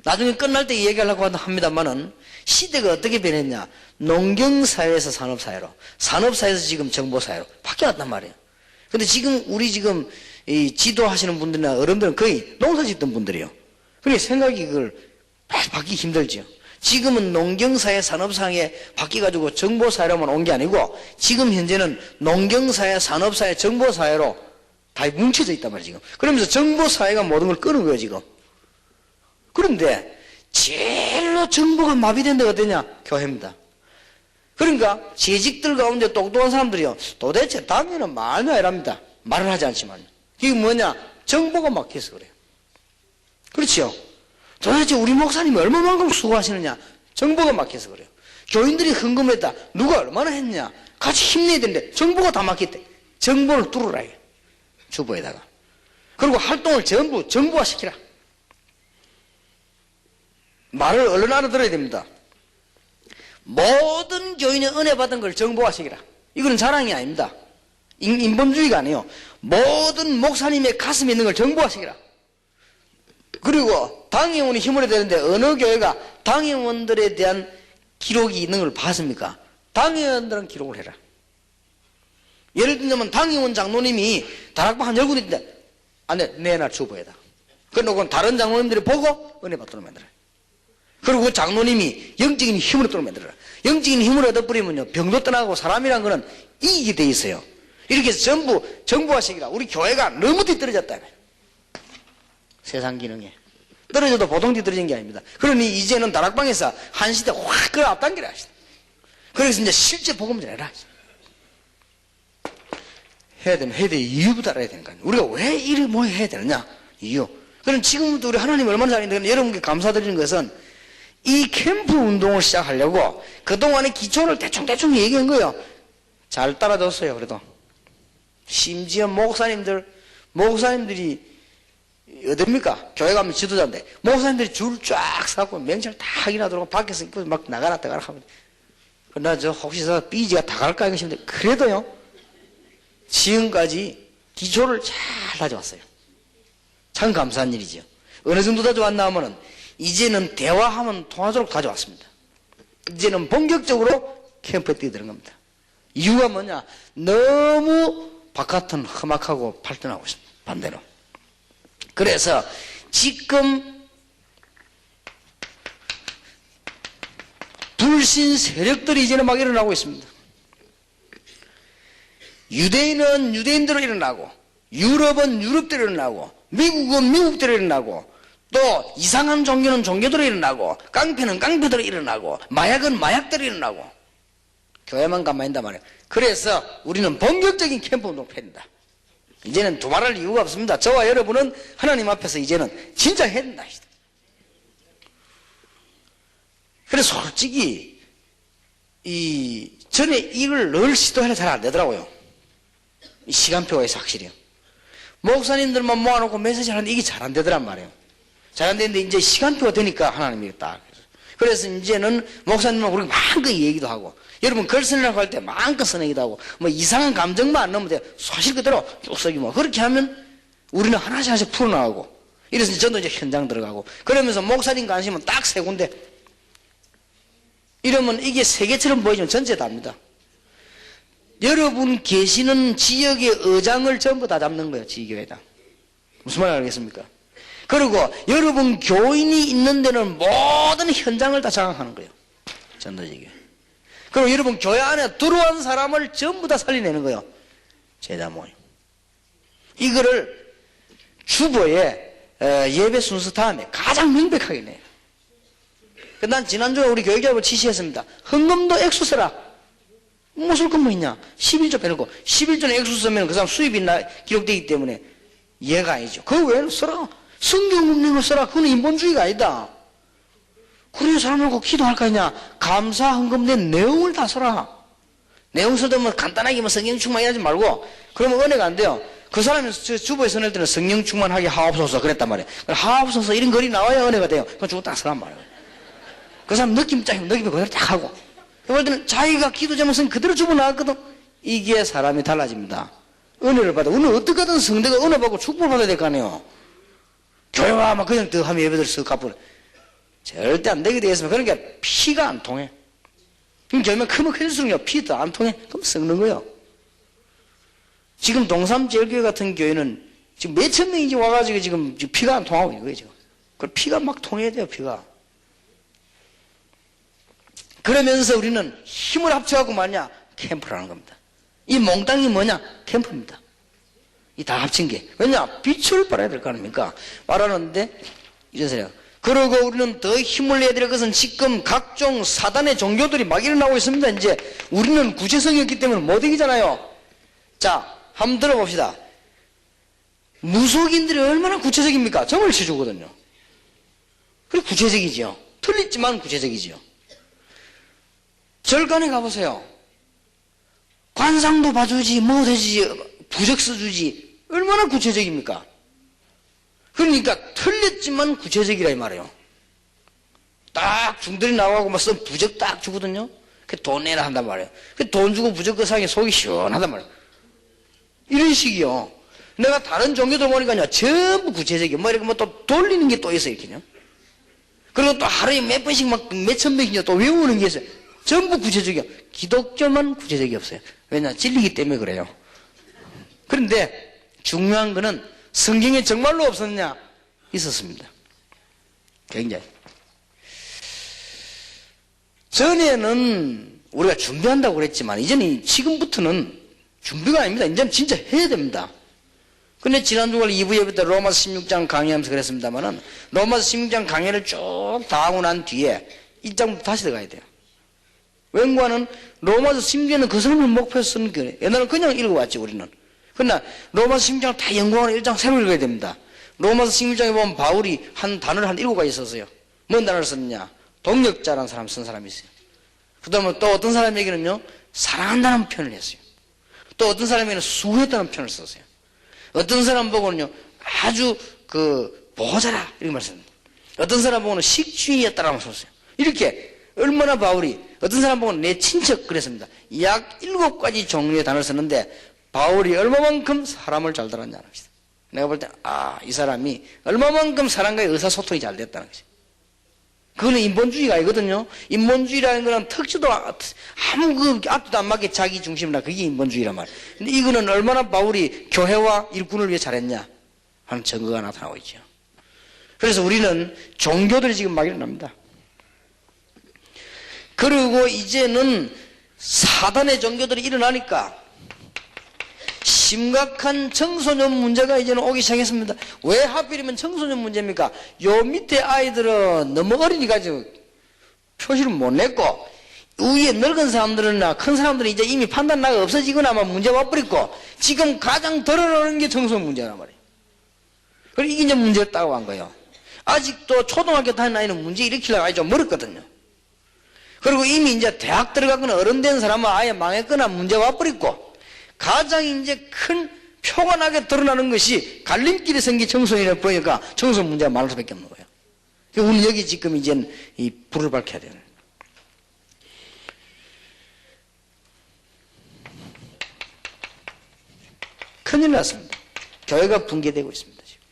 나중에 끝날 때 얘기하려고 합니다만은 시대가 어떻게 변했냐? 농경사회에서 산업사회로, 산업사회에서 지금 정보사회로 바뀌어왔단 말이에요. 근데 지금 우리 지금 이 지도하시는 분들이나 어른들은 거의 농사 짓던 분들이에요. 그러니까 생각이 그걸 바뀌기 힘들지요. 지금은 농경사회, 산업사회 바뀌어가지고 정보사회로만 온 게 아니고 지금 현재는 농경사회, 산업사회, 정보사회로 다 뭉쳐져 있단 말이에요, 지금. 그러면서 정보사회가 모든 걸 끄는 거예요, 지금. 그런데 제일로 정보가 마비된 데가 어디냐? 교회입니다. 그러니까 재직들 가운데 똑똑한 사람들이요. 도대체 당연은 말이 아니랍니다. 말을 하지 않지만. 이게 뭐냐? 정보가 막혀서 그래요. 그렇죠? 도대체 우리 목사님이 얼마만큼 수고하시느냐? 정보가 막혀서 그래요. 교인들이 헌금했다. 누가 얼마나 했냐? 같이 힘내야 되는데 정보가 다 막혔대. 정보를 뚫으라 해. 주보에다가. 그리고 활동을 전부 정보화시키라. 말을 얼른 알아들어야 됩니다. 모든 교인이 은혜 받은 걸 정보화시키라. 이건 자랑이 아닙니다. 인본주의가 아니에요. 모든 목사님의 가슴에 있는 걸 정보화시키라. 그리고 당회원이 힘을 해야 되는데 어느 교회가 당회원들에 대한 기록이 있는 걸 봤습니까? 당회원들은 기록을 해라. 예를 들면 당회원 장로님이 다락방 한 10군데 있는데 안에 내놔 주보에다. 그러고 다른 장로님들이 보고 은혜 받도록 만들어라. 그리고 그 장로님이 영적인 힘을 얻도록 만들어라. 영적인 힘을 얻어버리면요 병도 떠나고 사람이란 거는 이익이 돼 있어요. 이렇게 해서 전부 정보화시키라. 우리 교회가 너무 뒤떨어졌다. 세상 기능에 떨어져도 보통 뒤떨어진 게 아닙니다. 그러니 이제는 다락방에서 한 시대 확 그걸 앞당기라 하시다. 그래서 이제 실제 복음을 해라. 해야 되면 해야 돼. 이유부터 알아야 되는 거아니에요. 우리가 왜 이를 뭐 해야 되느냐? 이유. 그럼 지금부터 우리 하나님 얼마나 잘했는데 여러분께 감사드리는 것은 이 캠프 운동을 시작하려고 그동안의 기초를 대충 얘기한 거예요. 잘 따라줬어요. 그래도 심지어 목사님들이 어딥니까? 교회 가면 지도자인데 목사님들이 줄 쫙 서고 명찰 다 확인하도록 밖에서 막 나가라 하면 그러나 저 혹시서 삐지가 다 갈까 하시는데 그래도요 지금까지 기초를 잘 다져왔어요. 참 감사한 일이죠. 어느 정도 다져왔나 하면은 이제는 대화하면 통하도록 다져왔습니다. 이제는 본격적으로 캠프에 뛰어드는 겁니다. 이유가 뭐냐? 너무 바깥은 험악하고 발전하고 있습니다. 반대로. 그래서 지금 불신 세력들이 이제는 막 일어나고 있습니다. 유대인은 유대인대로 일어나고 유럽은 유럽대로 일어나고 미국은 미국대로 일어나고 또 이상한 종교는 종교대로 일어나고 깡패는 깡패대로 일어나고 마약은 마약대로 일어나고 교회만 가만히 있단 말이에요. 그래서 우리는 본격적인 캠프 운동 팬이다. 이제는 두말할 이유가 없습니다. 저와 여러분은 하나님 앞에서 이제는 진짜 해야 된다. 그래서 솔직히 전에 이걸 늘 시도해도 잘 안 되더라고요. 이 시간표가 있어 확실히. 목사님들만 모아놓고 메시지를 하는데 이게 잘 안 되더란 말이에요. 잘 안 되는데 이제 시간표가 되니까 하나님이 딱. 그래서 이제는 목사님만 우리가 마음껏 얘기도 하고 여러분 글 쓰느라고 할 때 마음껏 써내기도 하고 뭐 이상한 감정만 안 넣으면 돼요. 사실 그대로 쭉 써기만. 그렇게 하면 우리는 하나씩 풀어나가고 이래서 저도 이제 현장 들어가고 그러면서 목사님 관심은 딱 세 군데. 이러면 이게 세계처럼 보이지만 전체 답니다. 여러분 계시는 지역의 의장을 전부 다 잡는 거예요. 지교회당. 무슨 말 알겠습니까? 그리고 여러분 교인이 있는 데는 모든 현장을 다 장악하는 거예요. 전도지교회. 그리고 여러분 교회 안에 들어온 사람을 전부 다 살려내는 거예요. 제자 모임. 이거를 주보에 예배 순서 다음에 가장 명백하게 내요. 난 지난주에 우리 교육자를 지시했습니다. 헌금도 액수 써라. 무슨 건뭐 있냐? 11조 빼놓고 11조는 액수 쓰면 그 사람 수입이 기록되기 때문에 이해가 아니죠. 그 외에는 써라. 성경 문맥을 써라. 그건 인본주의가 아니다. 그래야 사람하고 기도할 거 아니냐? 감사 헌금된 내용을 다 써라. 내용 써도 뭐 간단하게 뭐 성경 충만하지 말고 그러면 은혜가 안 돼요. 그 사람이 주보에 써낼 때는 성령 충만하게 하옵소서 그랬단 말이에요. 하옵소서 이런 글이 나와야 은혜가 돼요. 그건 주고 딱 쓰란 말이에요. 그 사람 느낌 그대로 딱 하고. 그럴 때는 자기가 기도 제목은 그대로 주고 나왔거든. 이게 사람이 달라집니다. 은혜를 받아. 오늘 어떻게든 성대가 은혜 받고 축복을 받아야 될 거 아니에요. 교회 와만 그냥 더 하면 예배들 쓱 갚으래. 절대 안 되게 되어 있으면 그러니까 피가 안 통해. 그럼 결국 크면 클수록 피도 안 통해. 그럼 썩는 거예요. 지금 동삼제일교회 같은 교회는 지금 몇천 명이 와가지고 지금 피가 안 통하고 있는 거예요. 지금. 그 피가 막 통해야 돼요. 피가. 그러면서 우리는 힘을 합쳐갖고 뭐냐? 캠프를 하는 겁니다. 이 몽땅이 뭐냐? 캠프입니다. 이 다 합친 게. 왜냐? 빛을 발해야 될 거 아닙니까? 말하는데, 이런 소리야. 그러고 우리는 더 힘을 내야 될 것은 지금 각종 사단의 종교들이 막 일어나고 있습니다. 이제 우리는 구체성이 없기 때문에 못 이기잖아요. 자, 한번 들어봅시다. 무속인들이 얼마나 구체적입니까? 점을 쳐주거든요. 그래, 구체적이지요. 틀리지만 구체적이지요. 절간에 가보세요. 관상도 봐주지, 뭐 되지, 부적 써주지. 얼마나 구체적입니까? 그러니까 틀렸지만 구체적이라 이 말이에요. 딱 중들이 나가고 막 쓴 부적 딱 주거든요. 그 돈 내라 한단 말이에요. 그 돈 주고 부적 그 사기 속이 시원하단 말이에요. 이런 식이요. 내가 다른 종교들 보니까요, 전부 구체적이에요. 뭐 이렇게 뭐 또 돌리는 게 또 있어요, 이렇게요. 그리고 또 하루에 몇 번씩 막 몇천 명씩 또 외우는 게 있어요. 전부 구체적이야. 기독교만 구체적이 없어요. 왜냐? 진리기 때문에 그래요. 그런데 중요한 거는 성경에 정말로 없었냐? 있었습니다. 굉장히. 전에는 우리가 준비한다고 그랬지만 이제는 지금부터는 준비가 아닙니다. 이제는 진짜 해야 됩니다. 근데 지난주 2부 예배 때 로마서 16장 강의하면서 그랬습니다만은 로마서 16장 강의를 쭉 다 하고 난 뒤에 1장부터 다시 들어가야 돼요. 웬과는 로마서 16장은 그 사람을 목표로 쓰는 거예요. 옛날에는 그냥 읽어왔지 우리는. 그러나 로마서 16장을 다 연구하는 1장 새로 읽어야 됩니다. 로마서 16장에 보면 바울이 한 단어를 한 7가지 썼어요. 뭔 단어를 썼느냐? 동력자라는 사람 쓴 사람이 있어요. 그 다음에 또 어떤 사람에게는요, 사랑한다는 표현을 했어요. 또 어떤 사람에게는 수고했다는 표현을 썼어요. 어떤 사람 보고는요, 아주 보호자라, 이렇게 말씀합니다. 어떤 사람 보고는 식주인이었다라고 썼어요. 이렇게, 얼마나 바울이, 어떤 사람 보고는 내 친척, 그랬습니다. 약 7가지 종류의 단어를 썼는데, 바울이 얼마만큼 사람을 잘 달았냐는 것이다. 내가 볼 때, 이 사람이 얼마만큼 사람과의 의사소통이 잘 됐다는 것이다. 그거는 인본주의가 아니거든요. 인본주의라는 거는 특지도 아무 앞도 안 맞게 자기 중심이라 그게 인본주의란 말이에요. 근데 이거는 얼마나 바울이 교회와 일꾼을 위해 잘했냐 하는 증거가 나타나고 있죠. 그래서 우리는 종교들이 지금 막 일어납니다. 그리고 이제는 사단의 종교들이 일어나니까 심각한 청소년 문제가 이제는 오기 시작했습니다. 왜 하필이면 청소년 문제입니까? 요 밑에 아이들은 너무 어리니까 표시를 못 냈고, 위에 늙은 사람들이나 큰 사람들은 이제 이미 판단나가 없어지거나 아마 문제가 와버렸고, 지금 가장 덜어놓는 게 청소년 문제란 말이에요. 그리고 이게 이제 문제였다고 한 거예요. 아직도 초등학교 다니는 아이는 문제 일으키려고 아주 좀 멀었거든요. 그리고 이미 이제 대학 들어가거나 어른 된 사람은 아예 망했거나 문제가 와버렸고, 가장 이제 큰 표가 나게 드러나는 것이 갈림길이 생긴 청소년이라 보니까 청소년 문제가 많을 수밖에 없는 거예요. 우리는 여기 지금 이제 이 불을 밝혀야 돼요. 큰일 났습니다. 교회가 붕괴되고 있습니다. 지금.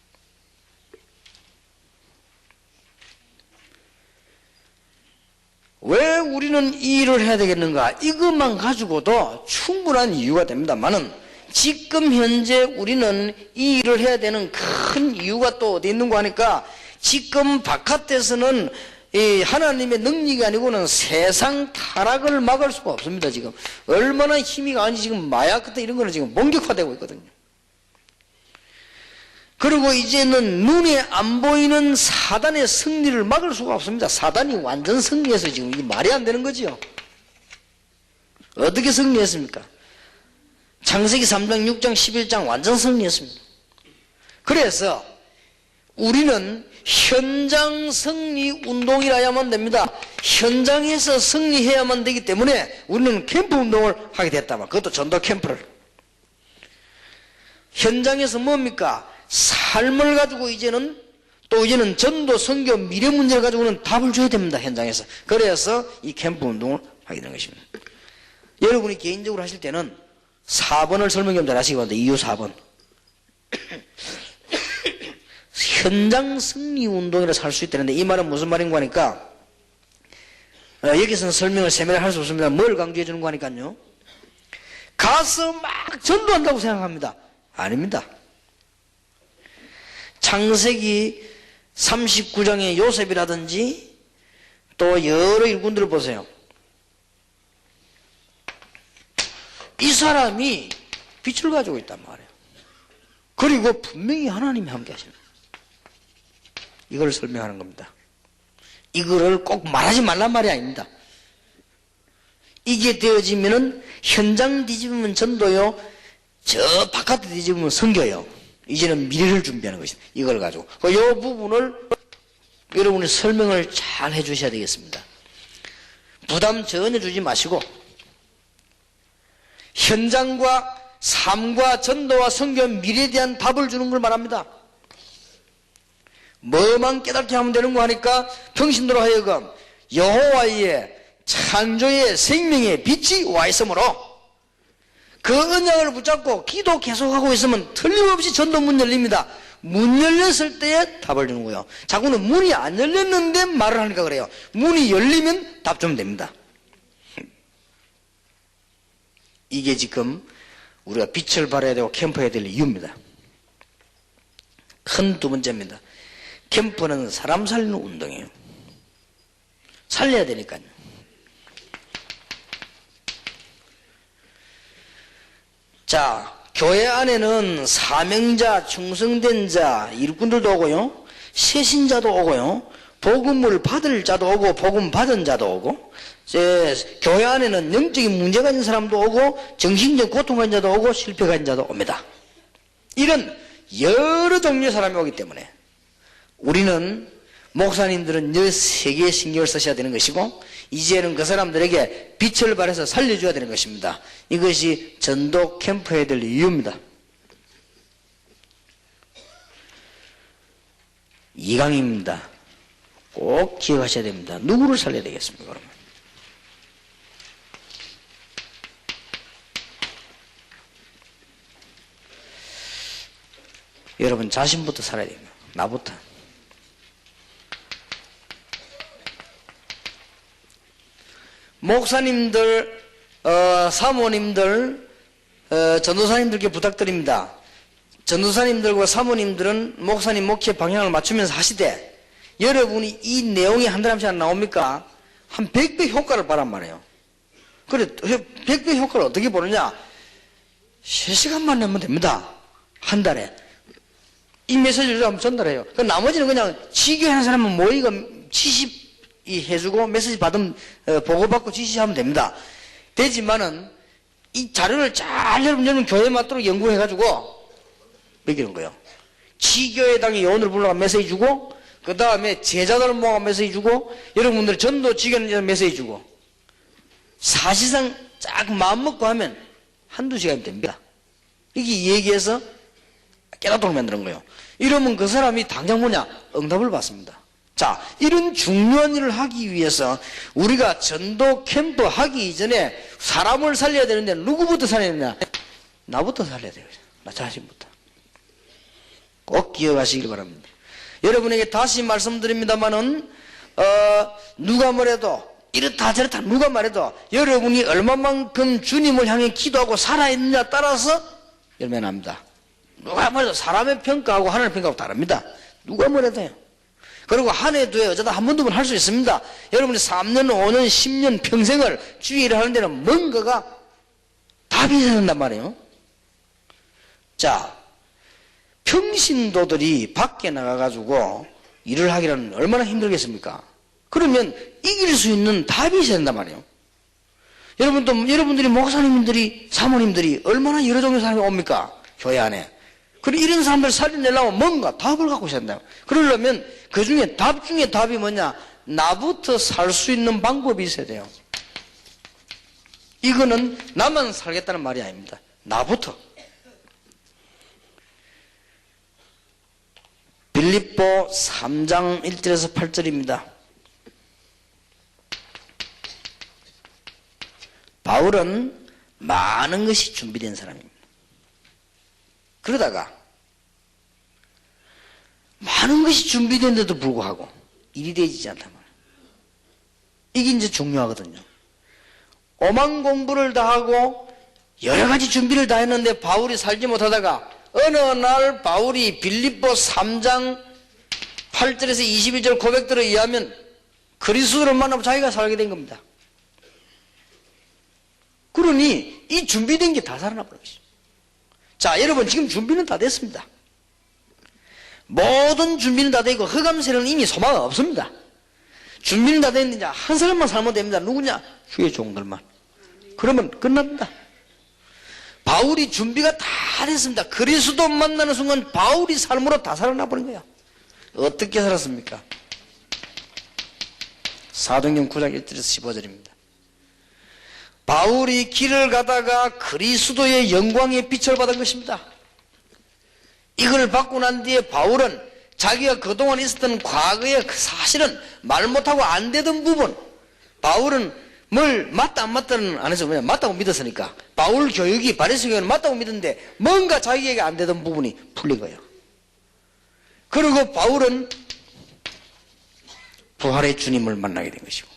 왜 우리는 이 일을 해야 되겠는가? 이것만 가지고도 충분한 이유가 됩니다만은 지금 현재 우리는 이 일을 해야 되는 큰 이유가 또 어디 있는가 하니까 지금 바깥에서는 이 하나님의 능력이 아니고는 세상 타락을 막을 수가 없습니다. 지금 얼마나 힘이 강한지 지금 마약 같은 이런 거는 지금 본격화되고 있거든요. 그리고 이제는 눈에 안 보이는 사단의 승리를 막을 수가 없습니다. 사단이 완전 승리해서 지금 이게 말이 안 되는 거지요. 어떻게 승리했습니까? 창세기 3장, 6장, 11장 완전 승리했습니다. 그래서 우리는 현장 승리 운동이라야만 됩니다. 현장에서 승리해야만 되기 때문에 우리는 캠프 운동을 하게 됐다만, 그것도 전도 캠프를. 현장에서 뭡니까? 삶을 가지고 이제는 전도, 선교, 미래 문제를 가지고는 답을 줘야 됩니다. 현장에서. 그래서 이 캠프 운동을 하게 되는 것입니다. 여러분이 개인적으로 하실 때는 4번을 설명 좀 잘 하시기 바랍니다. 이유 4번. 현장 승리 운동이라 할 수 있다는데 이 말은 무슨 말인가 하니까 여기서는 설명을 세밀하게 할 수 없습니다. 뭘 강조해 주는 거 하니까요. 가서 막 전도한다고 생각합니다. 아닙니다. 창세기 39장의 요셉이라든지 또 여러 일꾼들을 보세요. 이 사람이 빛을 가지고 있단 말이에요. 그리고 분명히 하나님이 함께 하십니다. 이걸 설명하는 겁니다. 이거를 꼭 말하지 말란 말이 아닙니다. 이게 되어지면은 현장 뒤집으면 전도요, 저 바깥에 뒤집으면 선교요. 이제는 미래를 준비하는 것입니다. 이걸 가지고. 이 부분을 여러분이 설명을 잘 해주셔야 되겠습니다. 부담 전혀 주지 마시고 현장과 삶과 전도와 선교 미래에 대한 답을 주는 걸 말합니다. 뭐만 깨닫게 하면 되는 거 하니까 평신도로 하여금 여호와의 창조의 생명의 빛이 와 있으므로 그 언약을 붙잡고 기도 계속하고 있으면 틀림없이 전도 문 열립니다. 문 열렸을 때에 답을 주는 거예요. 자꾸는 문이 안 열렸는데 말을 하니까 그래요. 문이 열리면 답 주면 됩니다. 이게 지금 우리가 빛을 발해야 되고 캠프해야 될 이유입니다. 큰 두 번째입니다. 캠프는 사람 살리는 운동이에요. 살려야 되니까요. 자, 교회 안에는 사명자, 충성된 자, 일꾼들도 오고요, 세신자도 오고요, 복음을 받을 자도 오고 복음 받은 자도 오고, 교회 안에는 영적인 문제가 있는 사람도 오고 정신적 고통가 있는 자도 오고 실패가 있는 자도 옵니다. 이런 여러 종류의 사람이 오기 때문에 우리는 목사님들은 늘 세 개의 신경을 쓰셔야 되는 것이고 이제는 그 사람들에게 빛을 발해서 살려줘야 되는 것입니다. 이것이 전도 캠프해야 될 이유입니다. 이강입니다. 꼭 기억하셔야 됩니다. 누구를 살려야 되겠습니까? 그러면 여러분 자신부터 살아야 됩니다. 나부터. 목사님들, 사모님들, 전도사님들께 부탁드립니다. 전도사님들과 사모님들은 목사님 목회 방향을 맞추면서 하시되 여러분이 이 내용이 한 사람씩 안 나옵니까? 한 100배 효과를 바란 말이에요. 그래 100배 효과를 어떻게 보느냐? 3시간만 내면 됩니다. 한 달에. 이 메시지를 한번 전달해요. 그 나머지는 그냥 지교하는 사람은 모이가 지시 해주고 메시지 받으면 보고받고 지시하면 됩니다. 되지만은 이 자료를 잘 여러분 교회에 맞도록 연구해가지고 먹이는 거예요. 지교회당의 요원을 불러가 메시지 주고 그 다음에 제자들을 모아 메시지 주고 여러분들 전도 지교는 메시지 주고 사실상 쫙 마음먹고 하면 한두 시간이 됩니다. 이게 얘기해서 깨닫도록 만드는 거예요. 이러면 그 사람이 당장 뭐냐? 응답을 받습니다. 자, 이런 중요한 일을 하기 위해서 우리가 전도 캠프 하기 이전에 사람을 살려야 되는데 누구부터 살려야 되냐? 나부터 살려야 돼요. 나 자신부터. 꼭 기억하시길 바랍니다. 여러분에게 다시 말씀드립니다만은 누가 뭐래도 이렇다 저렇다 누가 말해도 여러분이 얼마만큼 주님을 향해 기도하고 살아있느냐 따라서 열매 납니다. 누가 뭐래도 사람의 평가하고 하나님의 평가하고 다릅니다. 누가 뭐래도요. 그리고 한 해도에 어쩌다 한 번 두 번 할 수 있습니다. 여러분이 3년, 5년, 10년 평생을 주의 일을 하는 데는 뭔가가 답이 된단 말이에요. 자, 평신도들이 밖에 나가가지고 일을 하기는 얼마나 힘들겠습니까? 그러면 이길 수 있는 답이 있어야 된단 말이에요. 여러분들이 목사님들이 사모님들이 얼마나 여러 종류의 사람이 옵니까? 교회 안에. 그리고 이런 사람들 살려내려면 뭔가 답을 갖고 있어야 된다. 그러려면 그 중에 답 중에 답이 뭐냐? 나부터 살 수 있는 방법이 있어야 돼요. 이거는 나만 살겠다는 말이 아닙니다. 나부터. 빌립보 3장 1절에서 8절입니다. 바울은 많은 것이 준비된 사람입니다. 그러다가 많은 것이 준비된데도 불구하고 일이 되지 않단 말이에요. 이게 이제 중요하거든요. 오만 공부를 다 하고 여러 가지 준비를 다 했는데 바울이 살지 못하다가 어느 날 바울이 빌립보 3장 8절에서 21절 고백들에 의하면 그리스도를 만나고 자기가 살게 된 겁니다. 그러니 이 준비된 게 다 살아나 버린 것이죠. 자, 여러분 지금 준비는 다 됐습니다. 모든 준비는 다 되고 흑암세는 이미 소망은 없습니다. 준비는 다 됐는데 한 사람만 살면 됩니다. 누구냐? 주의 종들만. 그러면 끝납니다. 바울이 준비가 다 됐습니다. 그리스도 만나는 순간 바울이 삶으로 다 살아나 버린 거예요. 어떻게 살았습니까? 사도행전 9장 1절에서 15절입니다. 바울이 길을 가다가 그리스도의 영광의 빛을 받은 것입니다. 이걸 받고 난 뒤에 바울은 자기가 그동안 있었던 과거의 그 사실은 말 못하고 안 되던 부분, 바울은 뭘 맞다 안 맞다는 안 해서 그냥 맞다고 믿었으니까 바울 교육이 바리새 교육은 맞다고 믿었는데 뭔가 자기에게 안 되던 부분이 풀린 거예요. 그리고 바울은 부활의 주님을 만나게 된 것이고,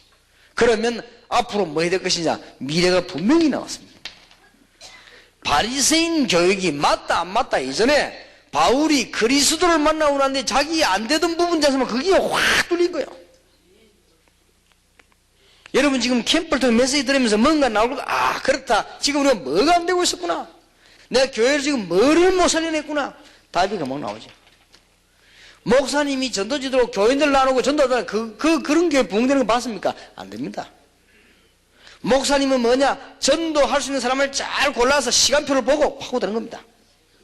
그러면 앞으로 뭐 해야 될 것이냐? 미래가 분명히 나왔습니다. 바리새인 교육이 맞다 안 맞다 이전에 바울이 그리스도를 만나고 났는데 자기 안 되던 부분 자체만 그게 확 뚫린 거예요. 여러분 지금 캠프를 통해 메시지 들으면서 뭔가 나오고, 아 그렇다, 지금 우리가 뭐가 안 되고 있었구나, 내가 교회를 지금 뭐를 못 살려냈구나, 답이 금방 나오죠. 목사님이 전도지도록 교인들 나누고 전도하다 그런 교회 부흥되는 거 봤습니까? 안 됩니다. 목사님은 뭐냐? 전도할 수 있는 사람을 잘 골라서 시간표를 보고 파고드는 겁니다.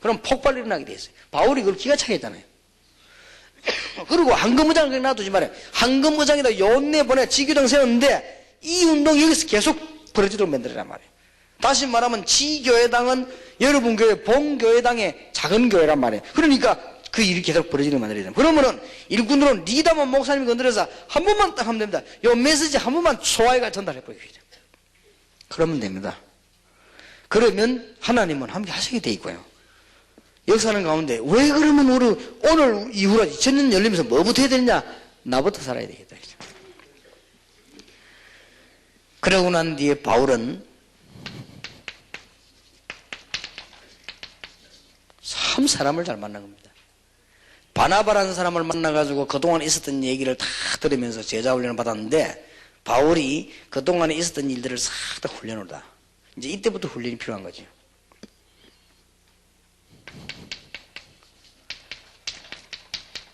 그럼 폭발이 일어나게 돼 있어요. 바울이 그걸 기가 차게 했잖아요. 그리고 황금의장을 놔두지 말아요. 황금의장에다 요내 보내 지교당 세웠는데 이 운동이 여기서 계속 벌어지도록 만들어란 말이에요. 다시 말하면 지교회당은 여러분 교회 본교회당의 작은 교회란 말이에요. 그러니까 그 일이 계속 벌어지는 만들어야 돼요. 그러면은 일꾼들은 리더만 목사님이 건드려서 한 번만 딱 하면 됩니다. 요 메시지 한 번만 소화해가 전달해 버리게 돼요. 그러면 됩니다. 그러면 하나님은 함께 하시게 돼 있고요. 역사하는 가운데 왜 그러면 우리 오늘 이후로 2000년 열리면서 뭐부터 해야 되느냐? 나부터 살아야 되겠다. 그러고 난 뒤에 바울은 참 사람을 잘 만난 겁니다. 바나바라는 사람을 만나가지고 그동안 있었던 얘기를 다 들으면서 제자 훈련을 받았는데 바울이 그동안에 있었던 일들을 싹 다 훈련하다. 이제 이때부터 훈련이 필요한 거죠.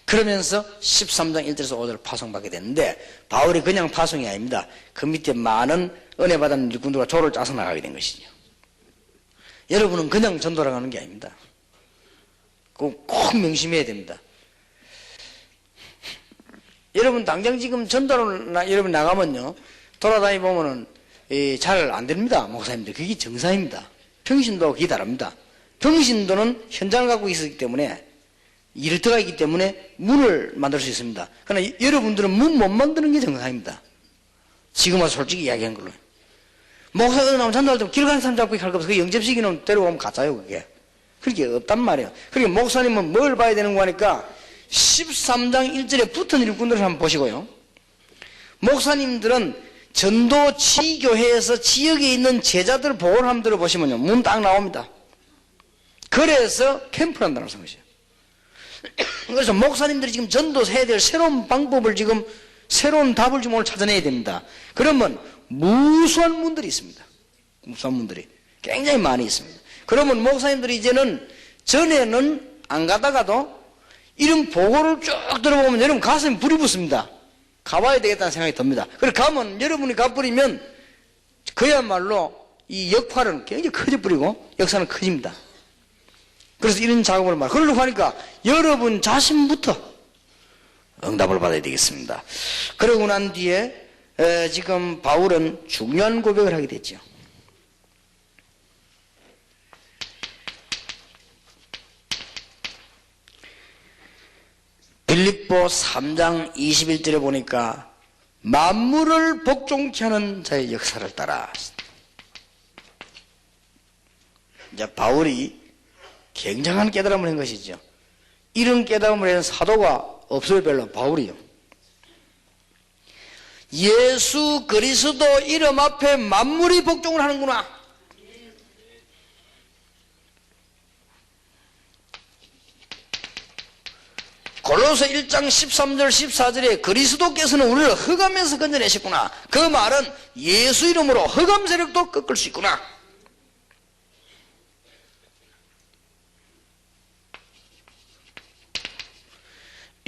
그러면서 13장 1절에서 5절 파송받게 됐는데 바울이 그냥 파송이 아닙니다. 그 밑에 많은 은혜 받은 일꾼들과 조를 짜서 나가게 된 것이죠. 여러분은 그냥 전도를 가는 게 아닙니다. 꼭 명심해야 됩니다. 여러분 당장 지금 전도를 여러분 나가면요 돌아다니 보면은 잘 안 됩니다. 목사님들 그게 정상입니다. 평신도가 그게 다릅니다. 평신도는 현장을 갖고 있었기 때문에 일을 들어가 있기 때문에 문을 만들 수 있습니다. 그러나 여러분들은 문 못 만드는 게 정상입니다. 지금 와서 솔직히 이야기한 걸로. 목사가 나오면 전도할 때 길 가는 사람 잡고 갈 거 없어. 그 영접시키는 데려오면 가짜요 그게. 그렇게 없단 말이에요. 그러니까 목사님은 뭘 봐야 되는 거 하니까 13장 1절에 붙은 일꾼들을 한번 보시고요. 목사님들은 전도 지교회에서 지역에 있는 제자들 보호를 한번 들어보시면요. 문 딱 나옵니다. 그래서 캠프를 한다는 것이에요. 그래서 목사님들이 지금 전도해야 될 새로운 방법을 지금 새로운 답을 지금 오늘 찾아내야 됩니다. 그러면 무수한 문들이 있습니다. 무수한 문들이 굉장히 많이 있습니다. 그러면 목사님들이 이제는 전에는 안 가다가도 이런 보고를 쭉 들어보면 여러분 가슴에 불이 붙습니다. 가봐야 되겠다는 생각이 듭니다. 그래 가면 여러분이 가버리면 그야말로 이 역할은 굉장히 커져버리고 역사는 커집니다. 그래서 이런 작업을 그러려고 하니까 여러분 자신부터 응답을 받아야 되겠습니다. 그러고 난 뒤에 지금 바울은 중요한 고백을 하게 됐죠. 빌립보 3장 21절에 보니까 만물을 복종케 하는 자의 역사를 따라. 이제 바울이 굉장한 깨달음을 한 것이죠. 이런 깨달음을 한 사도가 없어요. 별로. 바울이요. 예수 그리스도 이름 앞에 만물이 복종을 하는구나. 골로새 1장 13절 14절에 그리스도께서는 우리를 흑암에서 건져내셨구나. 그 말은 예수 이름으로 흑암 세력도 꺾을 수 있구나.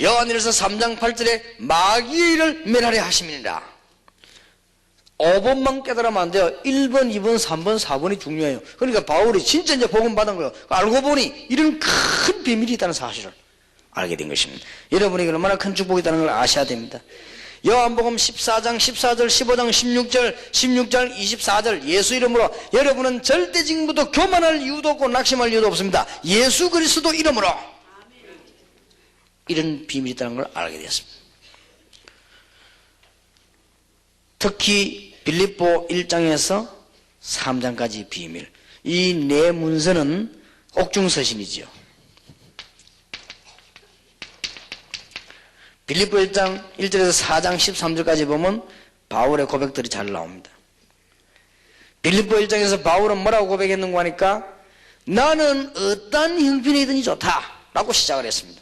요한일서 3장 8절에 마귀의 일을 멸하려 하심이니라. 5번만 깨달으면 안 돼요. 1번, 2번, 3번, 4번이 중요해요. 그러니까 바울이 진짜 이제 복음 받은 거예요. 알고 보니 이런 큰 비밀이 있다는 사실을 알게 된 것입니다. 여러분에게 얼마나 큰 축복이 있다는 걸 아셔야 됩니다. 요한복음 14장 14절 15장 16절 24절 예수 이름으로 여러분은 절대 지금부터 교만할 이유도 없고 낙심할 이유도 없습니다. 예수 그리스도 이름으로 이런 비밀이 있다는 걸 알게 되었습니다. 특히 빌립보 1장에서 3장까지 비밀, 이 네 문서는 옥중서신이지요. 빌립보 1장 1절에서 4장 13절까지 보면 바울의 고백들이 잘 나옵니다. 빌립보 1장에서 바울은 뭐라고 고백했는가 하니까 나는 어떤 형편이든지 좋다 라고 시작을 했습니다.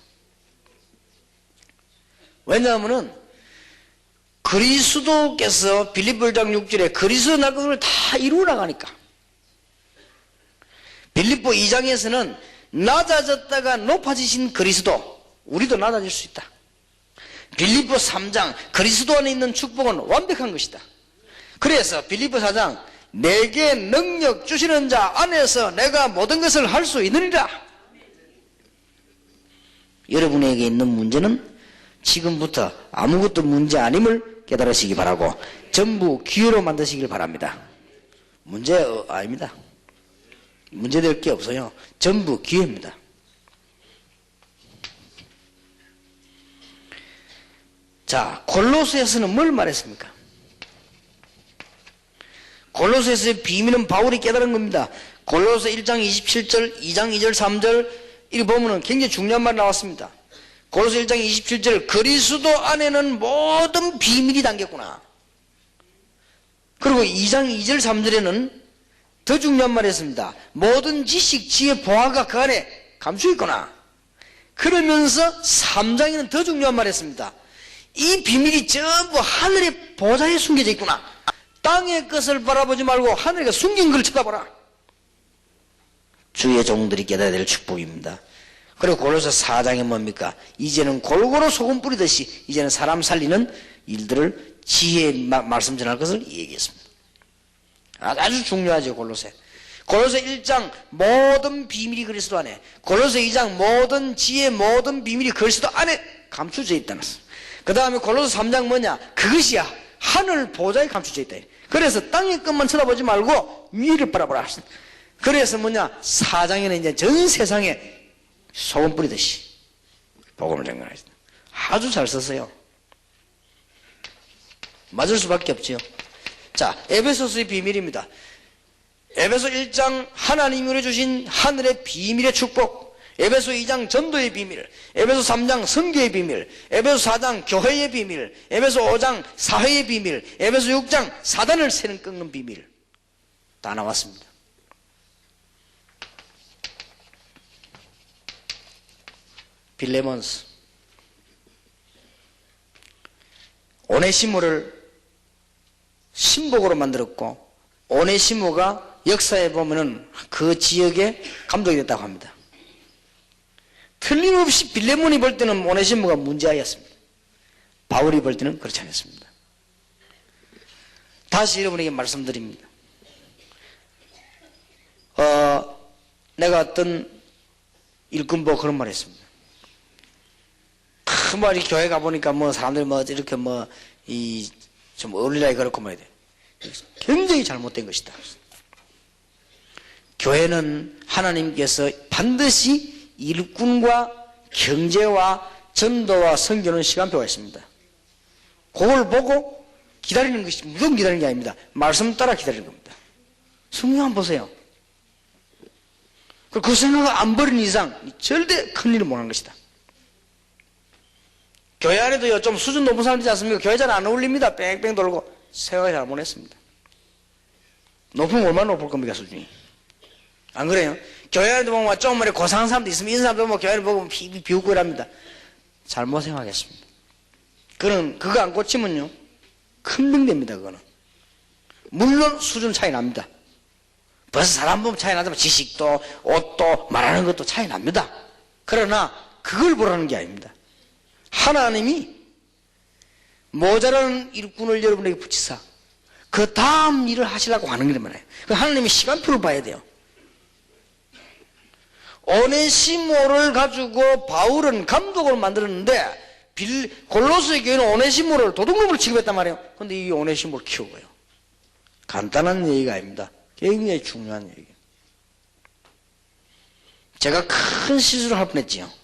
왜냐하면 그리스도께서 빌립보 1장 6절에 그리스도 날 것을 다 이루어 나가니까. 빌립보 2장에서는 낮아졌다가 높아지신 그리스도, 우리도 낮아질 수 있다. 빌립보 3장 그리스도 안에 있는 축복은 완벽한 것이다. 그래서 빌립보 4장 내게 능력 주시는 자 안에서 내가 모든 것을 할 수 있느니라. 여러분에게 있는 문제는 지금부터 아무것도 문제 아님을 깨달으시기 바라고 전부 기회로 만드시길 바랍니다. 문제 아닙니다. 문제될 게 없어요. 전부 기회입니다. 자, 골로새에서는 뭘 말했습니까? 골로새에서의 비밀은 바울이 깨달은 겁니다. 골로새 1장 27절, 2장 2절, 3절 이렇게 보면은 굉장히 중요한 말이 나왔습니다. 골로새 1장 27절, 그리스도 안에는 모든 비밀이 담겼구나. 그리고 2장 2절, 3절에는 더 중요한 말이 있습니다. 모든 지식, 지혜, 보화가 그 안에 감추어 있구나. 그러면서 3장에는 더 중요한 말이 있습니다. 이 비밀이 전부 하늘의 보좌에 숨겨져 있구나. 땅의 것을 바라보지 말고 하늘에 숨긴 걸 쳐다보라. 주의 종들이 깨달아야 될 축복입니다. 그리고 골로새 4장에 뭡니까? 이제는 골고루 소금 뿌리듯이 이제는 사람 살리는 일들을 지혜의 말씀 전할 것을 얘기했습니다. 아주 중요하죠. 골로새 1장 모든 비밀이 그리스도 안에, 골로새 2장 모든 지혜 모든 비밀이 그리스도 안에 감춰져 있다는 것입니다. 그 다음에 골로새 3장 뭐냐? 그것이야 하늘 보좌에 감춰져 있다. 그래서 땅의 것만 쳐다보지 말고 위를 바라보라. 그래서 뭐냐? 4장에는 이제 전 세상에 소금 뿌리듯이 복음을 전가하셨다. 아주 잘 썼어요. 맞을 수밖에 없지요. 자, 에베소서의 비밀입니다. 에베소 1장 하나님으로 주신 하늘의 비밀의 축복, 에베소 2장 전도의 비밀, 에베소 3장 선교의 비밀, 에베소 4장 교회의 비밀, 에베소 5장 사회의 비밀, 에베소 6장 사단을 세는 꺾는 비밀 다 나왔습니다. 빌레몬스, 오네시모를 신복으로 만들었고, 오네시모가 역사에 보면은 그 지역의 감독이 됐다고 합니다. 틀림없이 빌레몬이 볼 때는 오네시모가 문제아였습니다. 바울이 볼 때는 그렇지 않았습니다. 다시 여러분에게 말씀드립니다. 내가 어떤 일꾼 보고 그런 말 했습니다. 이 교회 가보니까 사람들이 이렇게 좀 어울리라기 그렇고 말이야 돼. 굉장히 잘못된 것이다. 교회는 하나님께서 반드시 일꾼과 경제와 전도와 선교는 시간표가 있습니다. 그걸 보고 기다리는 것이 무조건 기다리는 게 아닙니다. 말씀 따라 기다리는 겁니다. 성경 한번 보세요. 그 생각을 안 버리는 이상 절대 큰 일을 못하는 것이다. 교회 안에도요, 좀 수준 높은 사람들이지 않습니까? 교회 잘 안 어울립니다. 뺑뺑 돌고. 생각을 잘 못했습니다. 높으면 얼마나 높을 겁니까, 수준이? 안 그래요? 교회 안에도 보면 좀 고상한 사람도 있으면, 이런 사람도 보면 교회를 보면 비웃고 이랍니다. 잘못 생각했습니다. 그거 안 고치면요, 큰 병 됩니다, 그거는. 물론 수준 차이 납니다. 벌써 사람 보면 차이 나지만 지식도, 옷도, 말하는 것도 차이 납니다. 그러나, 그걸 보라는 게 아닙니다. 하나님이 모자라는 일꾼을 여러분에게 붙이사 그 다음 일을 하시려고 하는 게 말이에요. 하나님이 시간표를 봐야 돼요. 오네시모를 가지고 바울은 감독을 만들었는데 골로새 교회는 오네시모를 도둑놈을 취급했단 말이에요. 그런데 이 오네시모를 키우고요. 간단한 얘기가 아닙니다. 굉장히 중요한 얘기예요. 제가 큰 실수를 할 뻔했지요.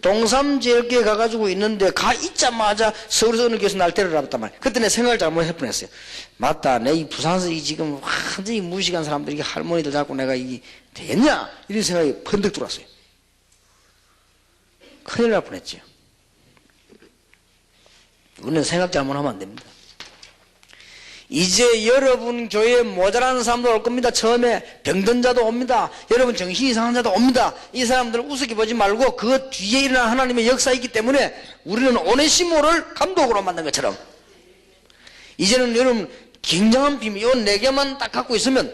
동삼제일교회 가가지고 있는데 가 있자마자 서울에서 어느 교회에서 날 데려다봤단 말이에요. 그때 내 생각을 잘못할 뻔했어요. 맞다, 내 이 부산에서 지금 완전히 무식한 사람들이 할머니들 자꾸 내가 되겠냐? 이런 생각이 번뜩 들어왔어요. 큰일 날 뻔했지요. 우리는 생각 잘못하면 안 됩니다. 이제 여러분 교회에 모자라는 사람도 올 겁니다. 처음에 병든 자도 옵니다. 여러분 정신이 이상한 자도 옵니다. 이 사람들을 우습게 보지 말고 그 뒤에 일어난 하나님의 역사가 있기 때문에 우리는 오네시모를 감독으로 만든 것처럼 이제는 여러분 굉장한 비밀, 이 4개만 딱 갖고 있으면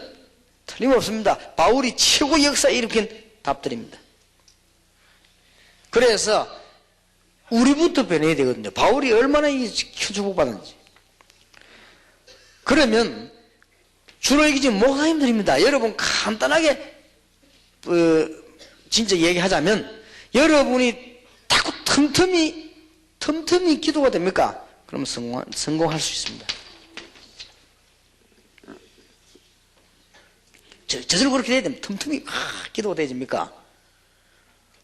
틀림없습니다. 바울이 최고 역사에 일으킨 답들입니다. 그래서 우리부터 변해야 되거든요. 바울이 얼마나 축복받았는지. 그러면 주로 이게 지금 목사님들입니다. 여러분 간단하게 진짜 얘기하자면 여러분이 자꾸 틈틈이 기도가 됩니까? 그럼 성공할 수 있습니다. 저절로 그렇게 돼야 됩니다. 틈틈이 기도가 되집니까?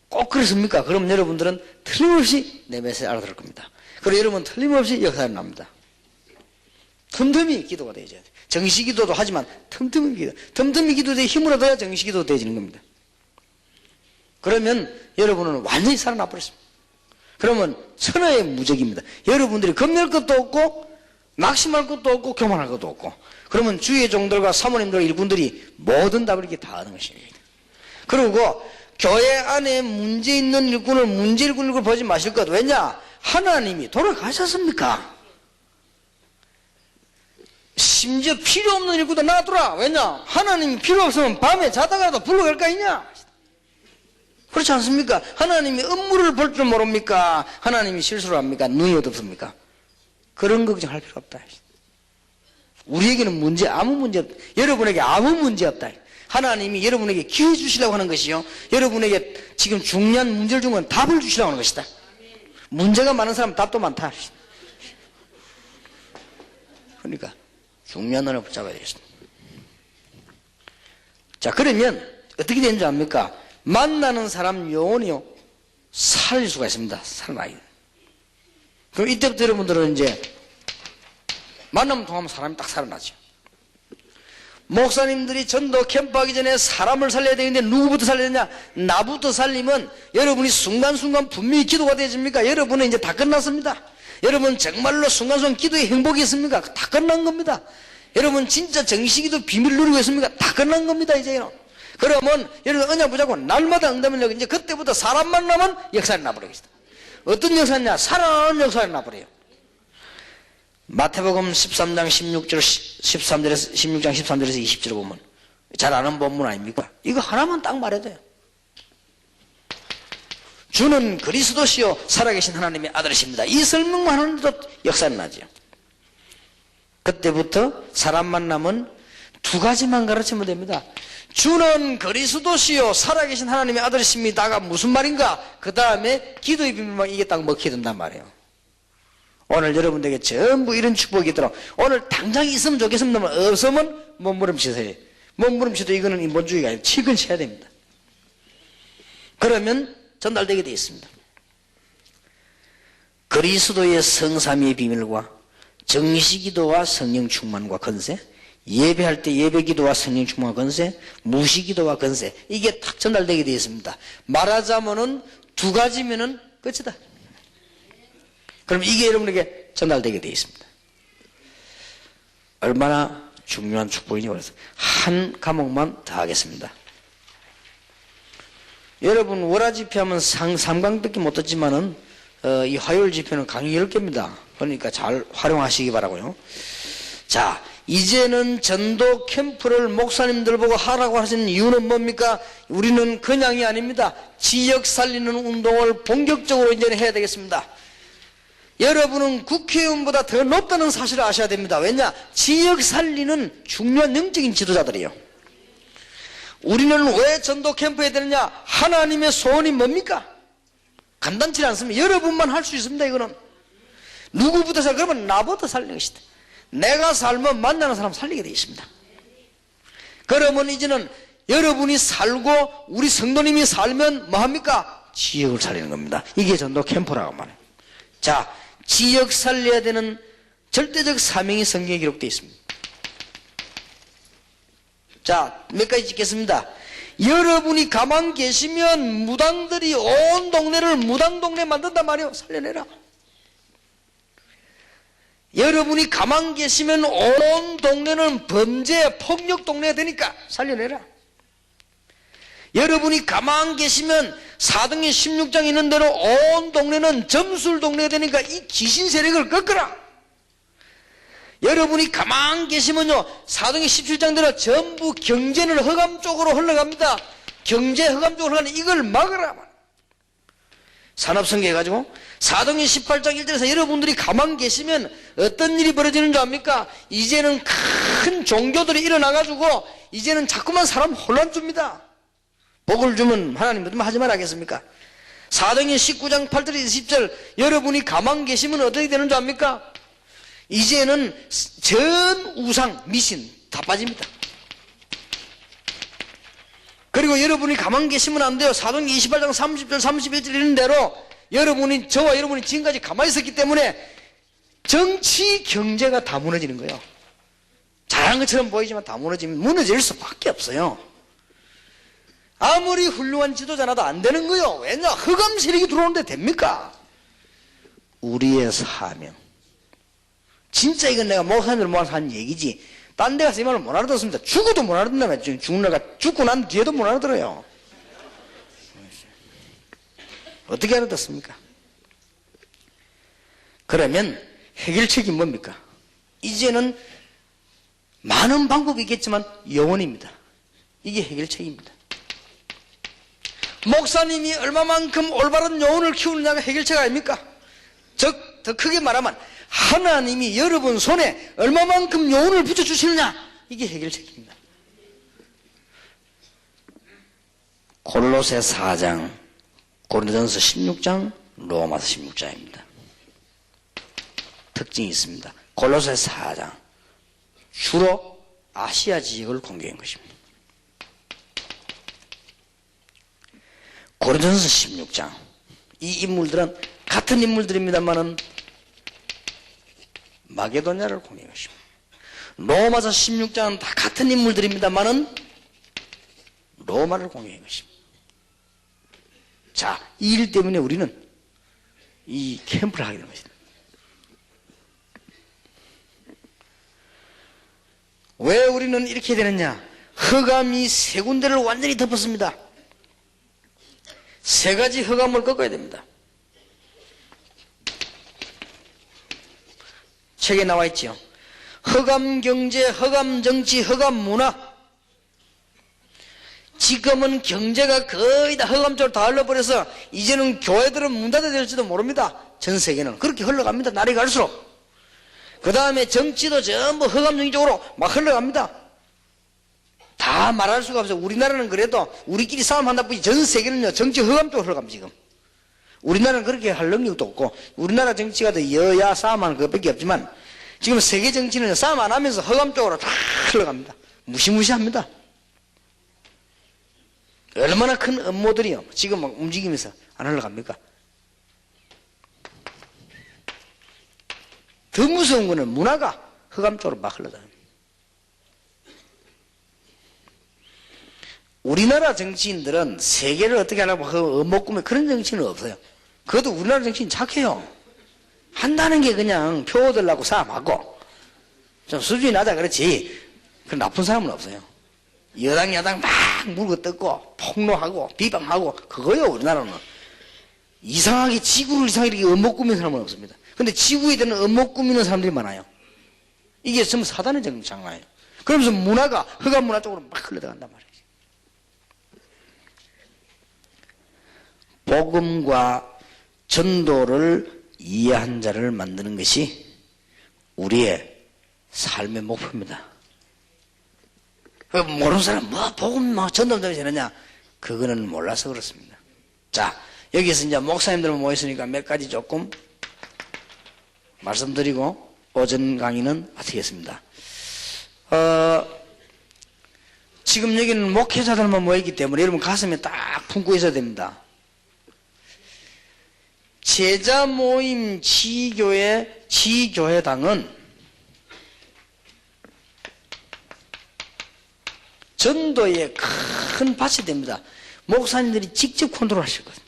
꼭 그렇습니까? 그럼 여러분들은 틀림없이 내 메시지 알아들을 겁니다. 그리고 여러분 틀림없이 역사가 납니다. 틈틈이 기도가 되죠. 정식 기도도 하지만 틈틈이 기도에 힘을 얻어야 정식 기도도 되지는 겁니다. 그러면 여러분은 완전히 살아나 버렸습니다. 그러면 천하의 무적입니다. 여러분들이 겁낼 것도 없고 낙심할 것도 없고 교만할 것도 없고, 그러면 주의 종들과 사모님들 일꾼들이 모든 답을 이렇게 다 하는 것입니다. 그리고 교회 안에 문제 있는 일꾼을 문제 일꾼을 보지 마실 것. 왜냐? 하나님이 돌아가셨습니까? 심지어 필요 없는 일꾼도 놔두라. 왜냐? 하나님이 필요 없으면 밤에 자다가라도 불러갈 거 있냐? 그렇지 않습니까? 하나님이 업무를 볼 줄 모릅니까? 하나님이 실수를 합니까? 눈이 어둡습니까? 그런 걱정할 필요 없다. 우리에게는 아무 문제 없다. 여러분에게 아무 문제 없다. 하나님이 여러분에게 기회 주시려고 하는 것이요, 여러분에게 지금 중요한 문제를 준 건 답을 주시려고 하는 것이다. 문제가 많은 사람 답도 많다. 그러니까 중요한 언어를 붙잡아야 되겠습니다. 자, 그러면 어떻게 되는 줄 압니까? 만나는 사람 영혼이요 살릴 수가 있습니다. 살아나요. 그럼 이때부터 여러분들은 이제 만나면 통하면 사람이 딱 살아나죠. 목사님들이 전도 캠프하기 전에 사람을 살려야 되는데 누구부터 살려야 되냐? 나부터 살리면 여러분이 순간순간 분명히 기도가 되십니까? 여러분은 이제 다 끝났습니다. 여러분 정말로 순간순간 기도에 행복이 있습니까? 다 끝난 겁니다. 여러분 진짜 정식기도 비밀 누리고 있습니까? 다 끝난 겁니다. 이제는. 그러면 여러분 언약 붙잡고 날마다 응답을 내고 이제 그때부터 사람 만나면 역사를 나버리겠다. 어떤 역사냐? 살아나는 역사를 나버려요. 마태복음 13장 16장 13절에서 20절을 보면 잘 아는 본문 아닙니까? 이거 하나만 딱 말해도 돼요. 주는 그리스도시요 살아계신 하나님의 아들이십니다. 이 설명만 하는데도 역사는 나죠. 그때부터 사람 만나면 두 가지만 가르치면 됩니다. 주는 그리스도시요 살아계신 하나님의 아들이십니다가 무슨 말인가? 그 다음에 기도의 비밀만 이게 딱 먹히게 된단 말이에요. 오늘 여러분들에게 전부 이런 축복이 있도록 오늘 당장 있으면 좋겠습니다만 없으면 몸부림치세요. 몸부림치도 이거는 인본주의가 아니라 칙은 쳐야 됩니다. 그러면 전달되게 되어 있습니다. 그리스도의 성삼위의 비밀과 정시기도와 성령 충만과 건세, 예배할 때 예배기도와 성령 충만과 건세, 무시기도와 건세, 이게 딱 전달되게 되어 있습니다. 말하자면은 두 가지면은 끝이다. 그럼 이게 여러분에게 전달되게 되어 있습니다. 얼마나 중요한 축복이니 그래서 한 과목만 더 하겠습니다. 여러분 월화 집회하면 삼강밖에 못 듣지만은 이 화요일 집회는 강의 10개입니다. 그러니까 잘 활용하시기 바라고요. 자, 이제는 전도 캠프를 목사님들 보고 하라고 하시는 이유는 뭡니까? 우리는 그냥이 아닙니다. 지역 살리는 운동을 본격적으로 이제는 해야 되겠습니다. 여러분은 국회의원보다 더 높다는 사실을 아셔야 됩니다. 왜냐? 지역 살리는 중요한 영적인 지도자들이에요. 우리는 왜 전도 캠프에 되느냐? 하나님의 소원이 뭡니까? 간단치 않습니다. 여러분만 할 수 있습니다. 이거는 누구부터 살? 그러면 나부터 살리는 것이다. 내가 살면 만나는 사람 살리게 되어 있습니다. 그러면 이제는 여러분이 살고 우리 성도님이 살면 뭐합니까? 지역을 살리는 겁니다. 이게 전도 캠프라고 말해요. 자, 지역 살려야 되는 절대적 사명이 성경에 기록되어 있습니다. 자, 몇 가지 찍겠습니다. 여러분이 가만 계시면 무당들이 온 동네를 무당동네 만든단 말이에요. 살려내라. 여러분이 가만 계시면 온 동네는 범죄, 폭력 동네가 되니까 살려내라. 여러분이 가만 계시면 사도행전 16장에 있는 대로 온 동네는 점술 동네가 되니까 이 귀신 세력을 꺾어라. 여러분이 가만 계시면요 사도행전 17장대로 전부 경제는 흑암 쪽으로 흘러갑니다. 경제 흑암 쪽으로 흘러가는 이걸 막으라. 산업성계 해가지고 사도행전 18장 1절에서 여러분들이 가만 계시면 어떤 일이 벌어지는 줄 압니까? 이제는 큰 종교들이 일어나가지고 이제는 자꾸만 사람 혼란 줍니다. 복을 주면 하나님 하지 말아야겠습니까? 사도행전 19장 8절 20절 여러분이 가만 계시면 어떻게 되는 줄 압니까? 이제는 전 우상 미신 다 빠집니다. 그리고 여러분이 가만 계시면 안 돼요. 사도행전 28장 30절 31절 이런 대로 저와 여러분이 지금까지 가만히 있었기 때문에 정치 경제가 다 무너지는 거예요. 잘한 것처럼 보이지만 다 무너질 수밖에 없어요. 아무리 훌륭한 지도자라도 안 되는 거예요. 왜냐? 흑암 세력이 들어오는데 됩니까? 우리의 사명. 진짜 이건 내가 목사님들 모아서 한 얘기지. 딴 데 가서 이 말을 못 알아듣습니다. 죽어도 못 알아듣는다며. 죽고 난 뒤에도 못 알아들어요. 어떻게 알아듣습니까? 그러면 해결책이 뭡니까? 이제는 많은 방법이 있겠지만 영원입니다. 이게 해결책입니다. 목사님이 얼마만큼 올바른 영혼을 키우느냐가 해결책 아닙니까? 즉, 더 크게 말하면 하나님이 여러분 손에 얼마만큼 영혼을 붙여주시느냐, 이게 해결책입니다. 골로새 4장, 고린도전서 16장, 로마서 16장입니다. 특징이 있습니다. 골로새 4장, 주로 아시아 지역을 공개한 것입니다. 고린도전서 16장, 이 인물들은 같은 인물들입니다만은 마게도냐를 공개한 것입니다. 로마서 16장은 다 같은 인물들입니다만은 로마를 공개한 것입니다. 자, 이 일 때문에 우리는 이 캠프를 하게 된 것입니다. 왜 우리는 이렇게 되느냐? 흑암이 세 군데를 완전히 덮었습니다. 세 가지 흑암을 꺾어야 됩니다. 책에 나와 있죠. 흑암 경제, 흑암 정치, 흑암 문화. 지금은 경제가 거의 다 흑암 쪽으로 다 흘러버려서 이제는 교회들은 문 닫아야 될지도 모릅니다. 전 세계는 그렇게 흘러갑니다. 날이 갈수록. 그 다음에 정치도 전부 흑암 정치 쪽으로 막 흘러갑니다. 다 말할 수가 없어요. 우리나라는 그래도 우리끼리 싸움한다 뿐이지 전 세계는요 정치 흑암 쪽으로 흘러갑니다. 지금 우리나라는 그렇게 할 능력도 없고 우리나라 정치가 더 여야 싸움하는 것밖에 없지만 지금 세계 정치는 싸움 안 하면서 흑암 쪽으로 다 흘러갑니다. 무시무시합니다. 얼마나 큰 음모들이요 지금 막 움직이면서 안 흘러갑니까? 더 무서운 거는 문화가 흑암 쪽으로 막 흘러다닙니다. 우리나라 정치인들은 세계를 어떻게 하려고 음모 꾸며 그런 정치는 없어요. 그것도 우리나라 정치인 착해요. 한다는 게 그냥 표 얻으려고 싸움하고 좀 수준이 낮아 그렇지 그 나쁜 사람은 없어요. 여당 야당 막 물고 뜯고 폭로하고 비방하고 그거요. 우리나라는 이상하게 지구를 이상하게 음모 꾸미는 사람은 없습니다. 근데 지구에 대한 음모 꾸미는 사람들이 많아요. 이게 전부 사단의 장난이에요. 그러면서 문화가 흑암 문화 쪽으로 막 흘러들어간단 말이에요. 복음과 전도를 이해한 자를 만드는 것이 우리의 삶의 목표입니다. 모르는 사람 복음 전도 때문에 되느냐? 그거는 몰라서 그렇습니다. 자, 여기서 이제 목사님들 모였으니까 몇 가지 조금 말씀드리고 오전 강의는 마치겠습니다. 지금 여기는 목회자들만 모였기 때문에 여러분 가슴에 딱 품고 있어야 됩니다. 제자 모임 지교회당은 전도에 큰 밭이 됩니다. 목사님들이 직접 컨트롤 하실 거예요.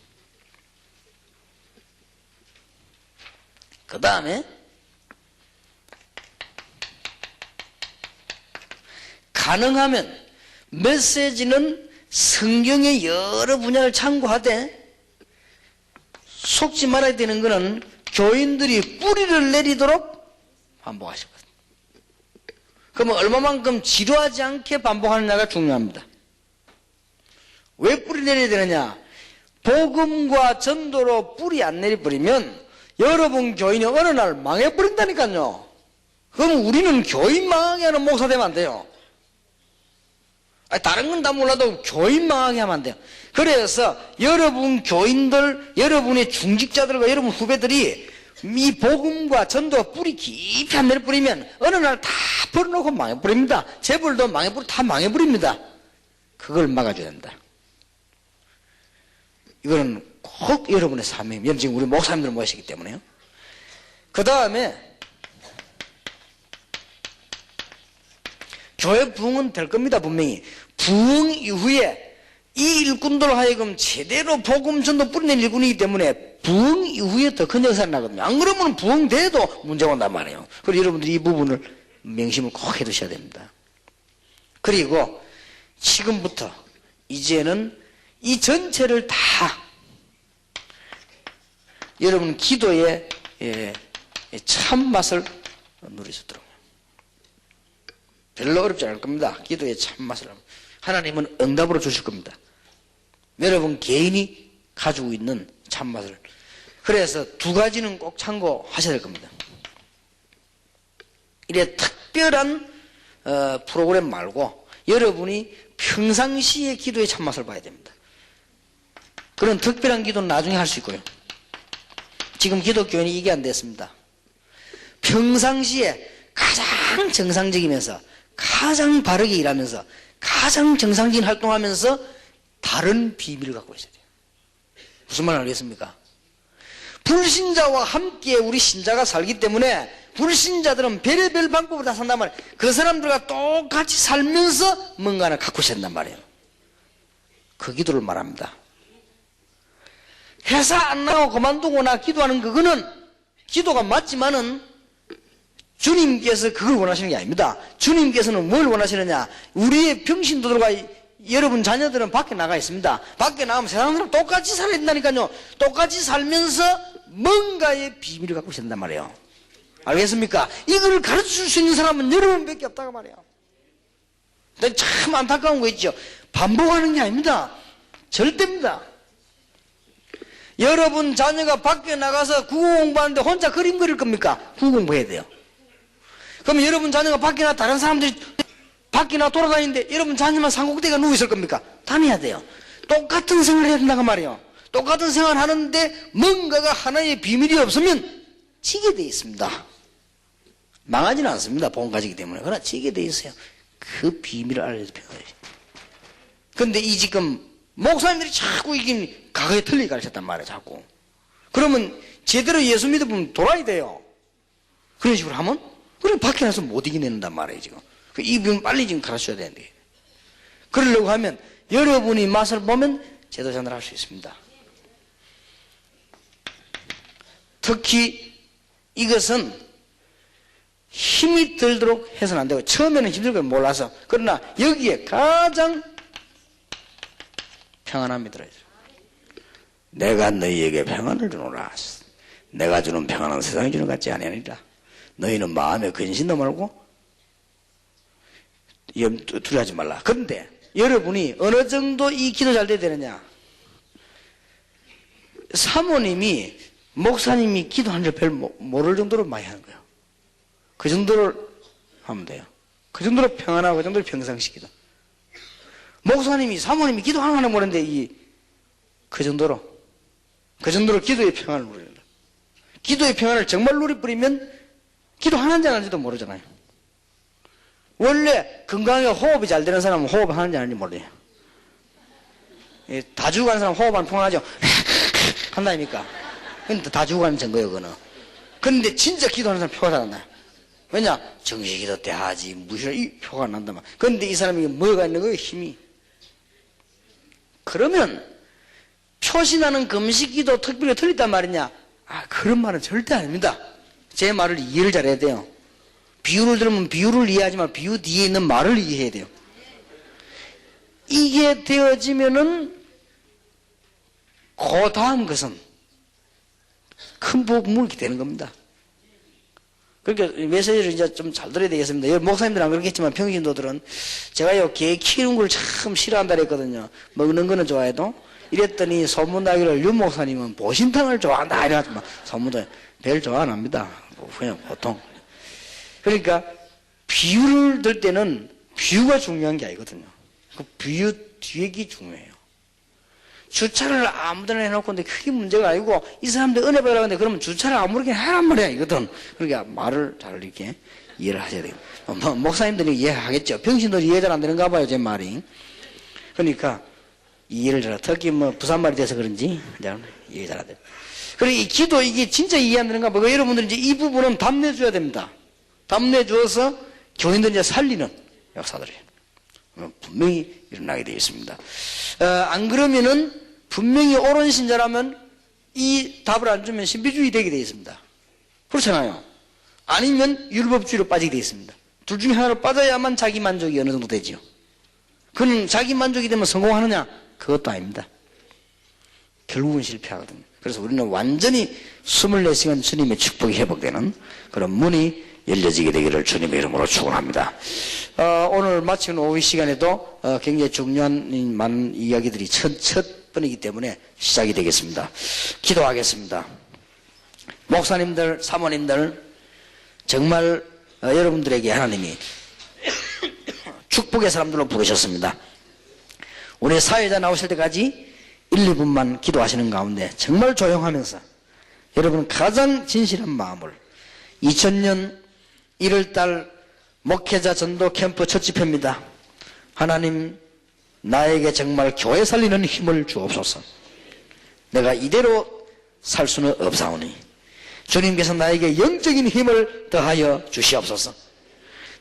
그 다음에 가능하면 메시지는 성경의 여러 분야를 참고하되 속지 말아야 되는 것은 교인들이 뿌리를 내리도록 반복하시거든요. 그러면 얼마만큼 지루하지 않게 반복하느냐가 중요합니다. 왜 뿌리 내려야 되느냐? 복음과 전도로 뿌리 안 내려버리면 여러분 교인이 어느 날 망해버린다니까요. 그럼 우리는 교인 망하게 하는 목사 되면 안 돼요. 다른 건 다 몰라도 교인 망하게 하면 안 돼요. 그래서 여러분 교인들, 여러분의 중직자들과 여러분 후배들이 이 복음과 전도가 뿌리 깊이 한 대를 뿌리면 어느 날 다 버려놓고 망해버립니다. 재벌도 다 망해버립니다. 그걸 막아줘야 된다. 이거는 꼭 여러분의 사명입니다. 여러분 지금 우리 목사님들 모시기 때문에요. 그 다음에 교회 부흥은 될 겁니다. 분명히. 부흥 이후에 이 일꾼들 하여금 제대로 복음 전도 뿌리는 일꾼이기 때문에 부흥 이후에 더 큰 역사가 나거든요. 안 그러면 부흥돼도 문제가 온단 말이에요. 그래서 여러분들이 이 부분을 명심을 꼭 해두셔야 됩니다. 그리고 지금부터 이제는 이 전체를 다 여러분 기도의 참맛을 누리셨도록. 별로 어렵지 않을 겁니다. 기도의 참맛을. 하나님은 응답으로 주실 겁니다. 여러분 개인이 가지고 있는 참맛을. 그래서 두 가지는 꼭 참고하셔야 될 겁니다. 이래 특별한 프로그램 말고 여러분이 평상시에 기도의 참맛을 봐야 됩니다. 그런 특별한 기도는 나중에 할 수 있고요. 지금 기독교인이 이게 안 됐습니다. 평상시에 가장 정상적이면서 가장 바르게 일하면서 가장 정상적인 활동하면서 다른 비밀을 갖고 있어야 돼요. 무슨 말 알겠습니까? 불신자와 함께 우리 신자가 살기 때문에 불신자들은 별의별 방법으로 다 산단 말이에요. 그 사람들과 똑같이 살면서 뭔가를 갖고 있어야 된단 말이에요. 그 기도를 말합니다. 회사 안 나가고 그만두거나 기도하는 그거는 기도가 맞지만은 주님께서 그걸 원하시는 게 아닙니다. 주님께서는 뭘 원하시느냐? 우리의 병신도들과 여러분 자녀들은 밖에 나가 있습니다. 밖에 나가면 세상 사람 똑같이 살아야 된다니까요. 똑같이 살면서 뭔가의 비밀을 갖고 있어야 된단 말이에요. 알겠습니까? 이걸 가르쳐줄 수 있는 사람은 여러분밖에 없다고 말이에요. 근데 참 안타까운 거 있죠. 반복하는 게 아닙니다. 절대입니다. 여러분 자녀가 밖에 나가서 국어 공부하는데 혼자 그림 그릴 겁니까? 국어 공부해야 돼요. 그럼 여러분 자녀가 밖에 나 다른 사람들이 밖에 나 돌아다니는데 여러분 자녀만 산꼭대기가 누워 있을 겁니까? 다녀야 돼요. 똑같은 생활을 해야 된다고 말이에요. 똑같은 생활을 하는데 뭔가가 하나의 비밀이 없으면 지게 돼 있습니다. 망하지는 않습니다. 복음 가지기 때문에. 그러나 지게 돼 있어요. 그 비밀을 알려줄 필요가 있어요. 그런데 이 지금 목사님들이 자꾸 이긴 과거에 틀리게 가르쳤단 말이에요. 자꾸. 그러면 제대로 예수 믿어보면 돌아야 돼요. 그런 식으로 하면 그래 밖에 나서 못 이겨낸단 말이에요. 지금. 이 부분 빨리 지금 가르쳐야 되는데. 그러려고 하면 여러분이 맛을 보면 제도 전달을 할 수 있습니다. 특히 이것은 힘이 들도록 해서는 안 되고 처음에는 힘들고 몰라서 그러나 여기에 가장 평안함이 들어있어요. 내가 너희에게 평안을 주노라. 내가 주는 평안은 세상이 주는 것 같지 아니하니라. 너희는 마음에 근심도 말고 두려워하지 말라. 그런데 여러분이 어느 정도 이 기도 잘 돼야 되느냐? 사모님이 목사님이 기도하는 줄 별 모를 정도로 많이 하는 거예요. 그 정도를 하면 돼요. 그 정도로 평안하고 그 정도로 평상시 기도. 목사님이 사모님이 기도하는 건 모르는데 그 정도로 기도의 평안을 누린다. 기도의 평안을 정말 누려버리면 기도하는지 안 하는지도 모르잖아요. 원래 건강하게 호흡이 잘 되는 사람은 호흡 하는지 안 하는지 몰라요. 다 죽어가는 사람은 호흡 안 통하죠. 한다니까. 근데 다 죽어가는 증거예요, 그거는. 근데 진짜 기도하는 사람 표가 잘 안 나요. 왜냐? 정식 기도 때 하지, 무시를 이 표가 안 난다만. 근데 이 사람이 뭐가 있는 거예요, 힘이. 그러면 표시나는 금식 기도 특별히 틀렸단 말이냐? 그런 말은 절대 아닙니다. 제 말을 이해를 잘해야 돼요. 비유를 들으면 비유를 이해하지만 비유 뒤에 있는 말을 이해해야 돼요. 이게 되어지면은 그 다음 것은 큰 복음을 되는 겁니다. 그러니까 메시지를 이제 좀 잘 들어야 되겠습니다. 여기 목사님들은 안 그렇겠지만 평신도들은 제가요 개 키우는 걸 참 싫어한다 그랬거든요. 먹는 거는 좋아해도 이랬더니 소문나기를 윤 목사님은 보신탕을 좋아한다 이래가지고 소문도 별 좋아 안 합니다. 그냥 보통. 그러니까 비유를 들 때는 비유가 중요한 게 아니거든요. 그 비유뒤액이 중요해요. 주차를 아무데나 해놓고 근데 크게 문제가 아니고 이 사람들 은혜 받으라고 하는데 그러면 주차를 아무렇게 해란 말이야 이거든. 그러니까 말을 잘 이렇게 이해를 하셔야 돼요. 목사님들이 이해하겠죠. 병신들이 이해 잘 안 되는가 봐요 제 말이. 그러니까 이해를 잘하. 특히 뭐 부산말이 돼서 그런지 이해 잘 안 돼요. 그리고 이 기도 이게 진짜 이해 안 되는가 봐. 여러분들 이제 이 부분은 답내줘야 됩니다. 답내줘서 교인들 이제 살리는 역사들이 분명히 일어나게 되어 있습니다. 안 그러면은 분명히 옳은 신자라면 이 답을 안 주면 신비주의 되게 되어 있습니다. 그렇잖아요. 아니면 율법주의로 빠지게 되어 있습니다. 둘 중에 하나로 빠져야만 자기 만족이 어느 정도 되죠. 그는 자기 만족이 되면 성공하느냐? 그것도 아닙니다. 결국은 실패하거든요. 그래서 우리는 완전히 24시간 주님의 축복이 회복되는 그런 문이 열려지게 되기를 주님의 이름으로 축원합니다. 오늘 마치는 오후 시간에도 굉장히 중요한 많은 이야기들이 첫 번이기 때문에 시작이 되겠습니다. 기도하겠습니다. 목사님들, 사모님들 정말 여러분들에게 하나님이 축복의 사람들로 부르셨습니다. 우리 사회자 나오실 때까지 1, 2분만 기도하시는 가운데 정말 조용하면서 여러분 가장 진실한 마음을 2000년 1월달 목회자 전도 캠프 첫 집회입니다. 하나님 나에게 정말 교회 살리는 힘을 주옵소서. 내가 이대로 살 수는 없사오니 주님께서 나에게 영적인 힘을 더하여 주시옵소서.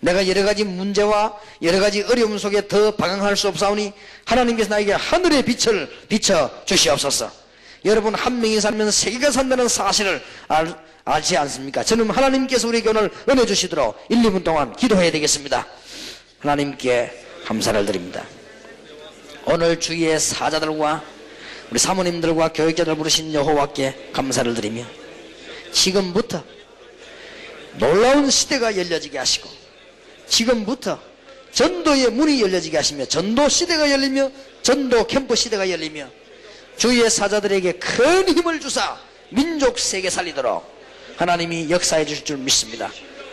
내가 여러 가지 문제와 여러 가지 어려움 속에 더 방황할 수 없사오니 하나님께서 나에게 하늘의 빛을 비춰 주시옵소서. 여러분 한 명이 살면 세계가 산다는 사실을 알지 않습니까? 저는 하나님께서 우리에게 오늘 은혜 주시도록 1, 2분 동안 기도해야 되겠습니다. 하나님께 감사를 드립니다. 오늘 주위의 사자들과 우리 사모님들과 교육자들 부르신 여호와께 감사를 드리며 지금부터 놀라운 시대가 열려지게 하시고 지금부터 전도의 문이 열려지게 하시며 전도 시대가 열리며 전도 캠프 시대가 열리며 주위의 사자들에게 큰 힘을 주사 민족 세계 살리도록 하나님이 역사해 주실 줄 믿습니다.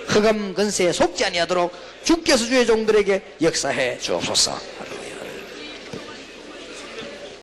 흑암 근세에 속지 아니하도록 주께서 주의 종들에게 역사해 주옵소서.